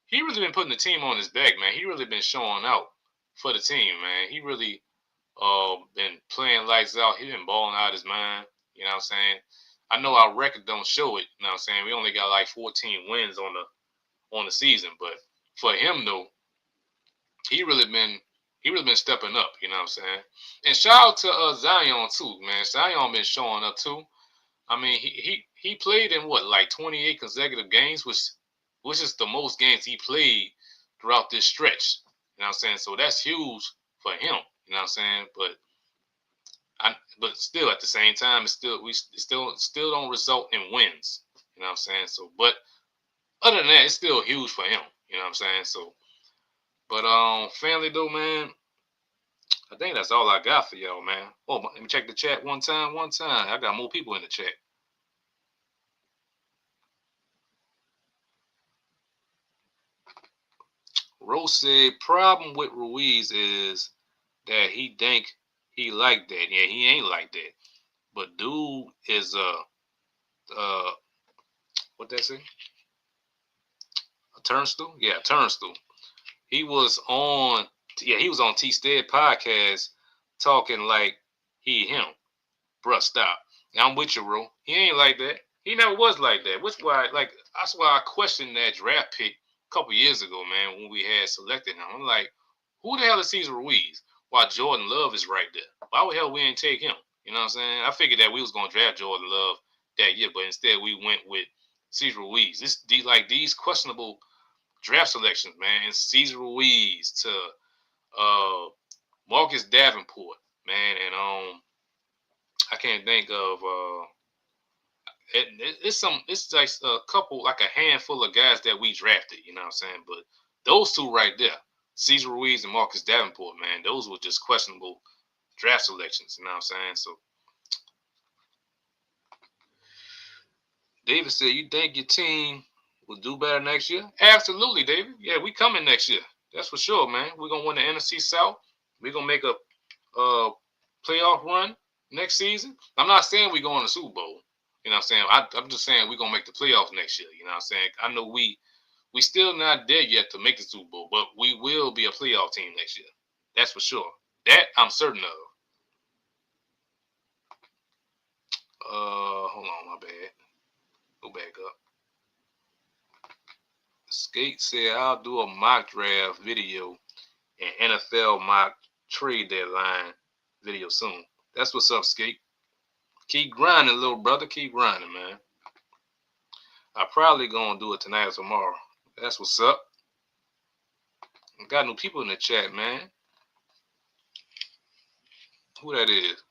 he really been putting the team on his back, man. He really been showing out for the team, man. He really been playing lights out. He been balling out his mind. You know what I'm saying? I know our record don't show it. You know what I'm saying? We only got like 14 wins on the season, but for him though, he really been stepping up. You know what I'm saying? And shout out to Zion too, man. Zion been showing up too. I mean, he played in what, like 28 consecutive games, which is the most games he played throughout this stretch. You know what I'm saying? So that's huge for him. You know what I'm saying? But still at the same time, we still don't result in wins. You know what I'm saying? So, but other than that, it's still huge for him. You know what I'm saying? So, but family though, man, I think that's all I got for y'all, man. Oh, let me check the chat one time. I got more people in the chat. Rose said, problem with Ruiz is that he think he like that. Yeah, he ain't like that. But dude is what that say? A turnstile? Yeah, turnstile. He was on T Stead podcast talking like him. Bruh, stop. Now I'm with you, bro. He ain't like that. He never was like that. That's why I questioned that draft pick a couple years ago, man, when we had selected him. I'm like, who the hell is Cesar Ruiz? While Jordan Love is right there. Why the hell we didn't take him? You know what I'm saying? I figured that we was gonna draft Jordan Love that year, but instead we went with Cesar Ruiz. These questionable draft selections, man. Cesar Ruiz to Marcus Davenport, man, and I can't think of it's like a couple, like a handful of guys that we drafted, you know what I'm saying? But those two right there, Cesar Ruiz and Marcus Davenport, man, those were just questionable draft selections, you know what I'm saying? So David said, you think your team will do better next year? Absolutely, David. Yeah, we coming next year. That's for sure, man. We're gonna win the NFC South. We're gonna make a playoff run. next season. I'm not saying we go in the Super Bowl. You know what I'm saying? I'm just saying we're gonna make the playoffs next year. You know what I'm saying? I know we still not there yet to make the Super Bowl, but we will be a playoff team next year. That's for sure. That I'm certain of. Hold on, my bad. Go back up. Skate said I'll do a mock draft video and NFL mock trade deadline video soon. That's what's up, Skate. Keep grinding, little brother. Keep grinding, man. I probably gonna do it tonight or tomorrow. That's what's up. Got new people in the chat, man. Who that is?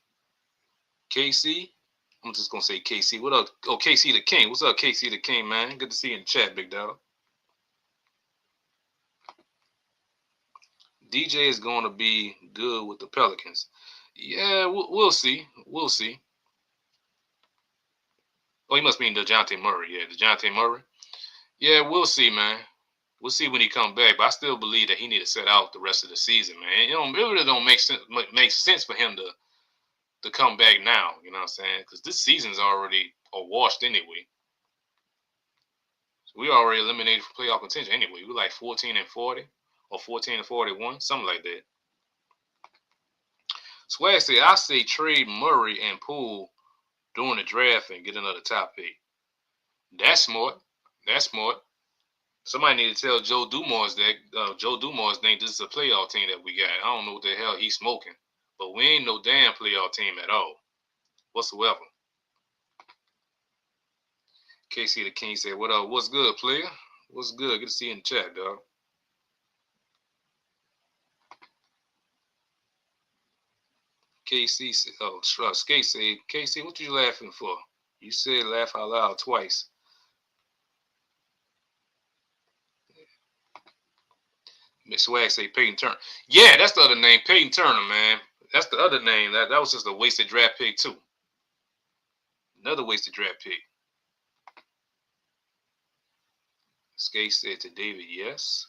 KC? I'm just gonna say KC. What up? Oh, KC the King. What's up, KC the King, man? Good to see you in the chat, big dog. DJ is going to be good with the Pelicans. Yeah, we'll see. We'll see. Oh, he must mean DeJounte Murray. Yeah, DeJounte Murray. Yeah, we'll see, man. We'll see when he comes back. But I still believe that he need to set out the rest of the season, man. It really don't make sense for him to come back now. You know what I'm saying? Because this season's already washed anyway. So we already eliminated from playoff contention anyway. We're like 14-40 or 14-41, something like that. Swag said, I say trade Murray and Poole during the draft and get another top pick. That's smart. That's smart. Somebody need to tell Joe Dumars that Joe Dumars think this is a playoff team that we got. I don't know what the hell he's smoking, but we ain't no damn playoff team at all, whatsoever. KC the King said, "What up? What's good, player? What's good? Good to see you in the chat, dog." KC said, "Oh, Skate said, KC, what you laughing for? You said laugh out loud twice." Miss Swag say Peyton Turner. Yeah, that's the other name, Peyton Turner, man. That's the other name. That was just a wasted draft pick too. Another wasted draft pick. Skate said to David, yes.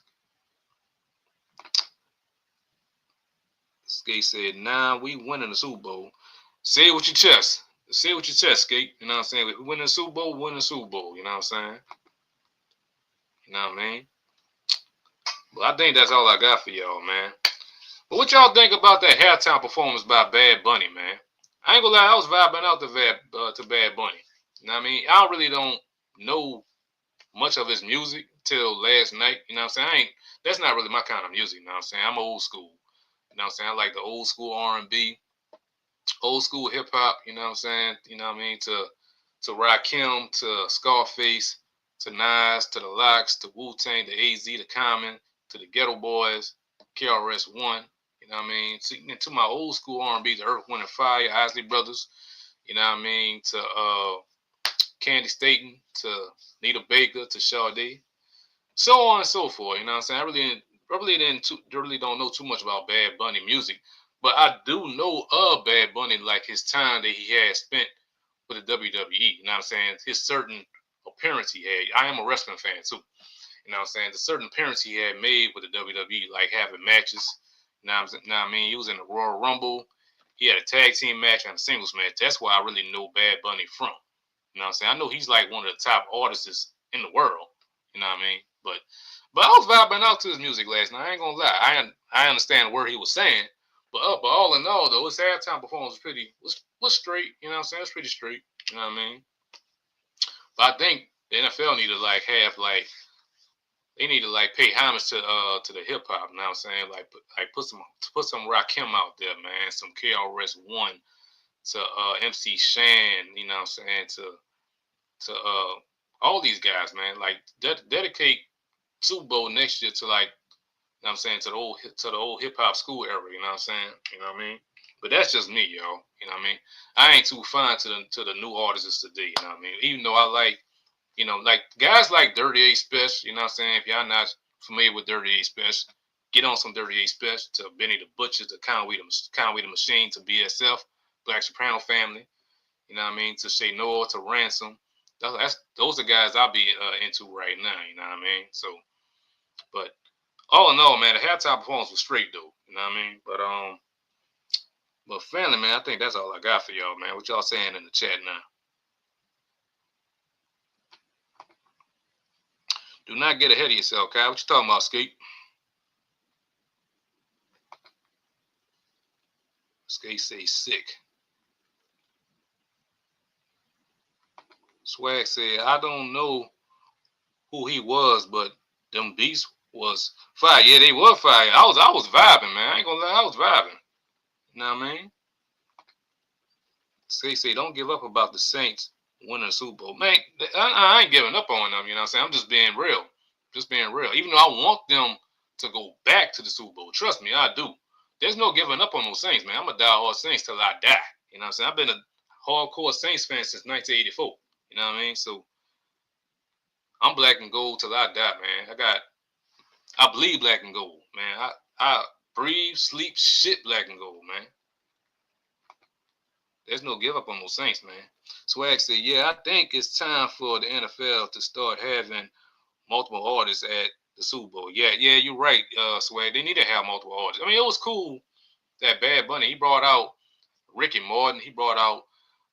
Skate said, nah, we winning the Super Bowl. Say it with your chest. Say it with your chest, Skate. You know what I'm saying? If we win the Super Bowl, we win the Super Bowl. You know what I'm saying? You know what I mean? But I think that's all I got for y'all, man. But what y'all think about that halftime performance by Bad Bunny, man? I ain't gonna lie, I was vibing out to Bad Bunny. You know what I mean? I really don't know much of his music till last night. You know what I'm saying? That's not really my kind of music. You know what I'm saying? I'm old school. You know what I'm saying? I like the old school R&B, old school hip hop. You know what I'm saying? You know what I mean? To Rakim, to Scarface, to Nas, to the Locks, to Wu Tang, to AZ, to Common, to the Ghetto Boys, KRS One. You know what I mean? To my old school R&B, the Earth, Wind and Fire, Isley Brothers. You know what I mean? To Candy Staten, to Nita Baker, to Sade, so on and so forth. You know what I'm saying? I really don't know too much about Bad Bunny music, but I do know of Bad Bunny, like his time that he had spent with the WWE. You know what I'm saying? His certain appearance he had. I am a wrestling fan too. You know what I'm saying? The certain appearance he had made with the WWE, like having matches. You know what I mean? He was in the Royal Rumble. He had a tag team match and a singles match. That's why I really know Bad Bunny from. You know what I'm saying? I know he's like one of the top artists in the world. You know what I mean? But I was vibing out to his music last night. I ain't gonna lie. I understand where he was saying. But all in all though, his halftime performance was straight. You know what I'm saying? It's pretty straight. You know what I mean? But I think the NFL need to they need to like pay homage to the hip hop. You know what I'm saying? Like put some Rakim out there, man. Some KRS One to MC Shan. You know what I'm saying? To all these guys, man. Like dedicate Super Bowl next year to like, you know what I'm saying, to the old hip hop school era. You know what I'm saying? You know what I mean? But that's just me, y'all. You know what I mean? I ain't too fine to the new artists today. You know what I mean? Even though I like, like guys like Dirty A Special. You know what I'm saying? If y'all not familiar with Dirty A Special, get on some Dirty A Special, to Benny the Butcher, to Conway the Machine, to BSF, Black Soprano Family. You know what I mean? To Shay Noah, to Ransom. Those are guys I'll be into right now. You know what I mean? So, but all in all, man, the halftime performance was straight though. You know what I mean? But But family, man, I think that's all I got for y'all, man. What y'all saying in the chat now? Do not get ahead of yourself, Kyle. What you talking about, Skate? Skate say sick. Swag said, I don't know who he was, but them beats was fire. Yeah, they were fire. I was vibing, man. I ain't gonna lie, I was vibing. You know what I mean? Say, don't give up about the Saints winning the Super Bowl. Man, I ain't giving up on them, you know what I'm saying? I'm just being real. Just being real. Even though I want them to go back to the Super Bowl. Trust me, I do. There's no giving up on those Saints, man. I'm a diehard Saints till I die. You know what I'm saying? I've been a hardcore Saints fan since 1984. You know what I mean? So I'm black and gold till I die, man. I bleed black and gold, man. I breathe, sleep, shit black and gold, man. There's no give up on those Saints, man. Swag said, yeah, I think it's time for the NFL to start having multiple artists at the Super Bowl. Yeah, you're right, Swag. They need to have multiple artists. I mean, it was cool that Bad Bunny, he brought out Ricky Martin, he brought out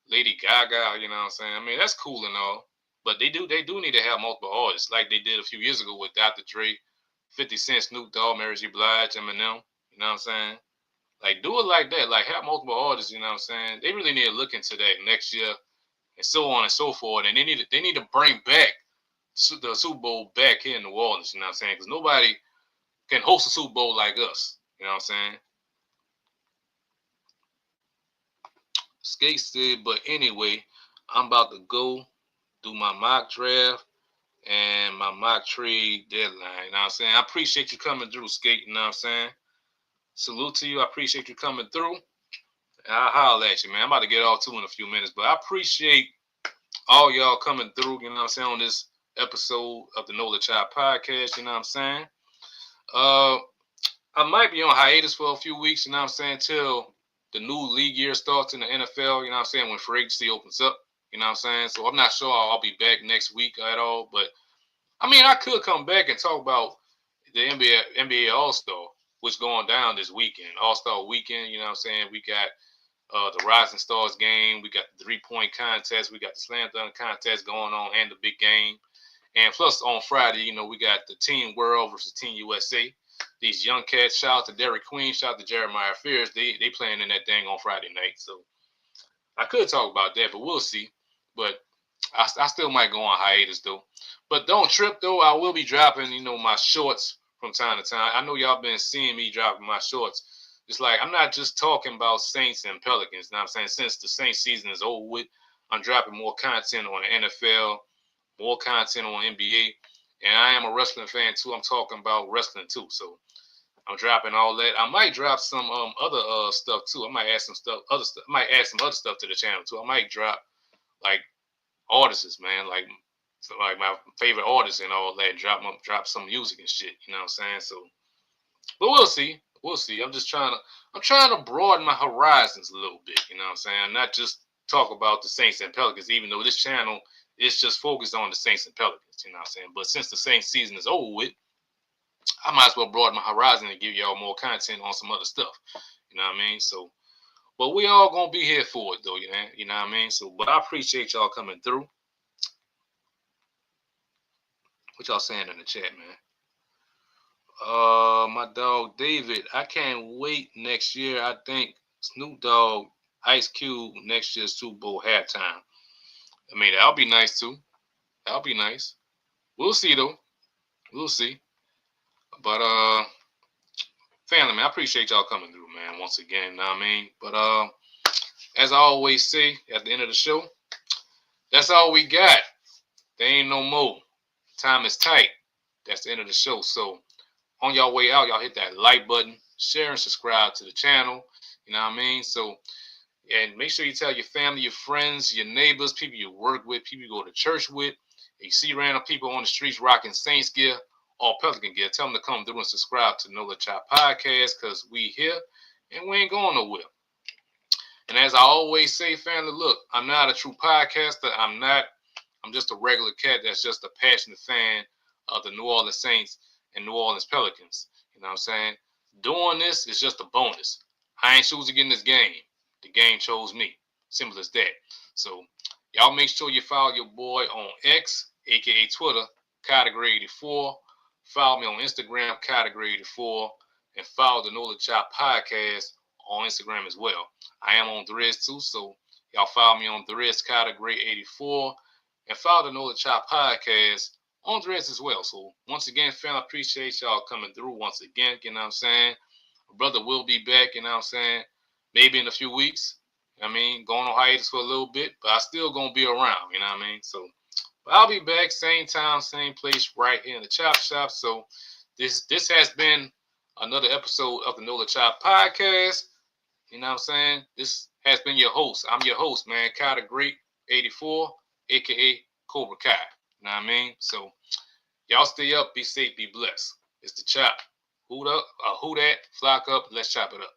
Lady Gaga, you know what I'm saying? I mean, that's cool and all. But they do need to have multiple artists, like they did a few years ago with Dr. Dre, 50 Cent, Snoop Dogg, Mary J. Blige, Eminem. You know what I'm saying? Like, do it like that. Like, have multiple artists, you know what I'm saying? They really need to look into that next year and so on and so forth. And they need to bring back the Super Bowl back here in New Orleans, you know what I'm saying? Because nobody can host a Super Bowl like us, you know what I'm saying? Skate said, but anyway, I'm about to go do my mock draft and my mock trade deadline. You know what I'm saying? I appreciate you coming through, Skate, you know what I'm saying? Salute to you. I appreciate you coming through. I'll holler at you, man. I'm about to get off too in a few minutes, but I appreciate all y'all coming through, you know what I'm saying, on this episode of the Know the Child podcast, you know what I'm saying? Uh, I might be on hiatus for a few weeks, you know what I'm saying, till the new league year starts in the NFL, you know what I'm saying, when free agency opens up, you know what I'm saying? So I'm not sure I'll be back next week at all, but I mean, I could come back and talk about the NBA All-Star, which going down this weekend, All-Star weekend, you know what I'm saying? We got the Rising Stars game. We got the 3-point contest. We got the slam dunk contest going on and the big game. And plus on Friday, you know, we got the Team World versus Team USA. These young cats, shout out to Derek Queen, shout out to Jeremiah Fears. They playing in that thing on Friday night. So I could talk about that, but we'll see. But I still might go on hiatus though. But don't trip though. I will be dropping, you know, my shorts from time to time. I know y'all been seeing me dropping my shorts. It's like I'm not just talking about Saints and Pelicans. You know what I'm saying? Since the Saints season is over with, I'm dropping more content on the NFL, more content on NBA. And I am a wrestling fan too. I'm talking about wrestling too. So I'm dropping all that. I might drop some other stuff too. I might add some stuff, other stuff. I might add some other stuff to the channel too. I might drop like artists, man, like my favorite artists and all that. Drop some music and shit. You know what I'm saying? So, but we'll see. We'll see. I'm trying to broaden my horizons a little bit. You know what I'm saying? Not just talk about the Saints and Pelicans, even though this channel is just focused on the Saints and Pelicans. You know what I'm saying? But since the Saints season is over with, I might as well broaden my horizon and give y'all more content on some other stuff. You know what I mean? So, but we all gonna be here for it though, you know what I mean? So, but I appreciate y'all coming through. What y'all saying in the chat, man? My dog David, I can't wait next year. I think Snoop Dogg, Ice Cube next year's Super Bowl halftime. I mean, that'll be nice too. That'll be nice. We'll see though. We'll see. But family, man, I appreciate y'all coming through, man. Once again, you know what I mean? But as I always say at the end of the show, that's all we got. There ain't no more. Time is tight. That's the end of the show. So on y'all way out, y'all hit that like button, share and subscribe to the channel. You know what I mean? So, and make sure you tell your family, your friends, your neighbors, people you work with, people you go to church with. If you see random people on the streets rocking Saints gear or Pelican gear, tell them to come through and subscribe to Know the Chop podcast because we here and we ain't going nowhere. And as I always say, family, look, I'm not a true podcaster. I'm just a regular cat that's just a passionate fan of the New Orleans Saints and New Orleans Pelicans. You know what I'm saying? Doing this is just a bonus. I ain't choosing to get in this game. The game chose me. Simple as that. So y'all make sure you follow your boy on X, aka Twitter, Category 84. Follow me on Instagram, Category 84, and follow the Know the Chop podcast on Instagram as well. I am on Threads too, so y'all follow me on Threads, Category 84, and follow the Know the Chop podcast on Threads as well. So once again, fam, I appreciate y'all coming through once again. You know what I'm saying? Brother will be back, you know what I'm saying? Maybe in a few weeks. I mean, going on hiatus for a little bit, but I still gonna be around, you know what I mean? So but I'll be back, same time, same place, right here in the Chop Shop. So this has been another episode of the Know the Chop podcast. You know what I'm saying? This has been your host. I'm your host, man, Kai the Great 84, aka Cobra Kai. You know what I mean? So y'all stay up, be safe, be blessed. It's the Chop. Who up? Who that? Flock up. Let's chop it up.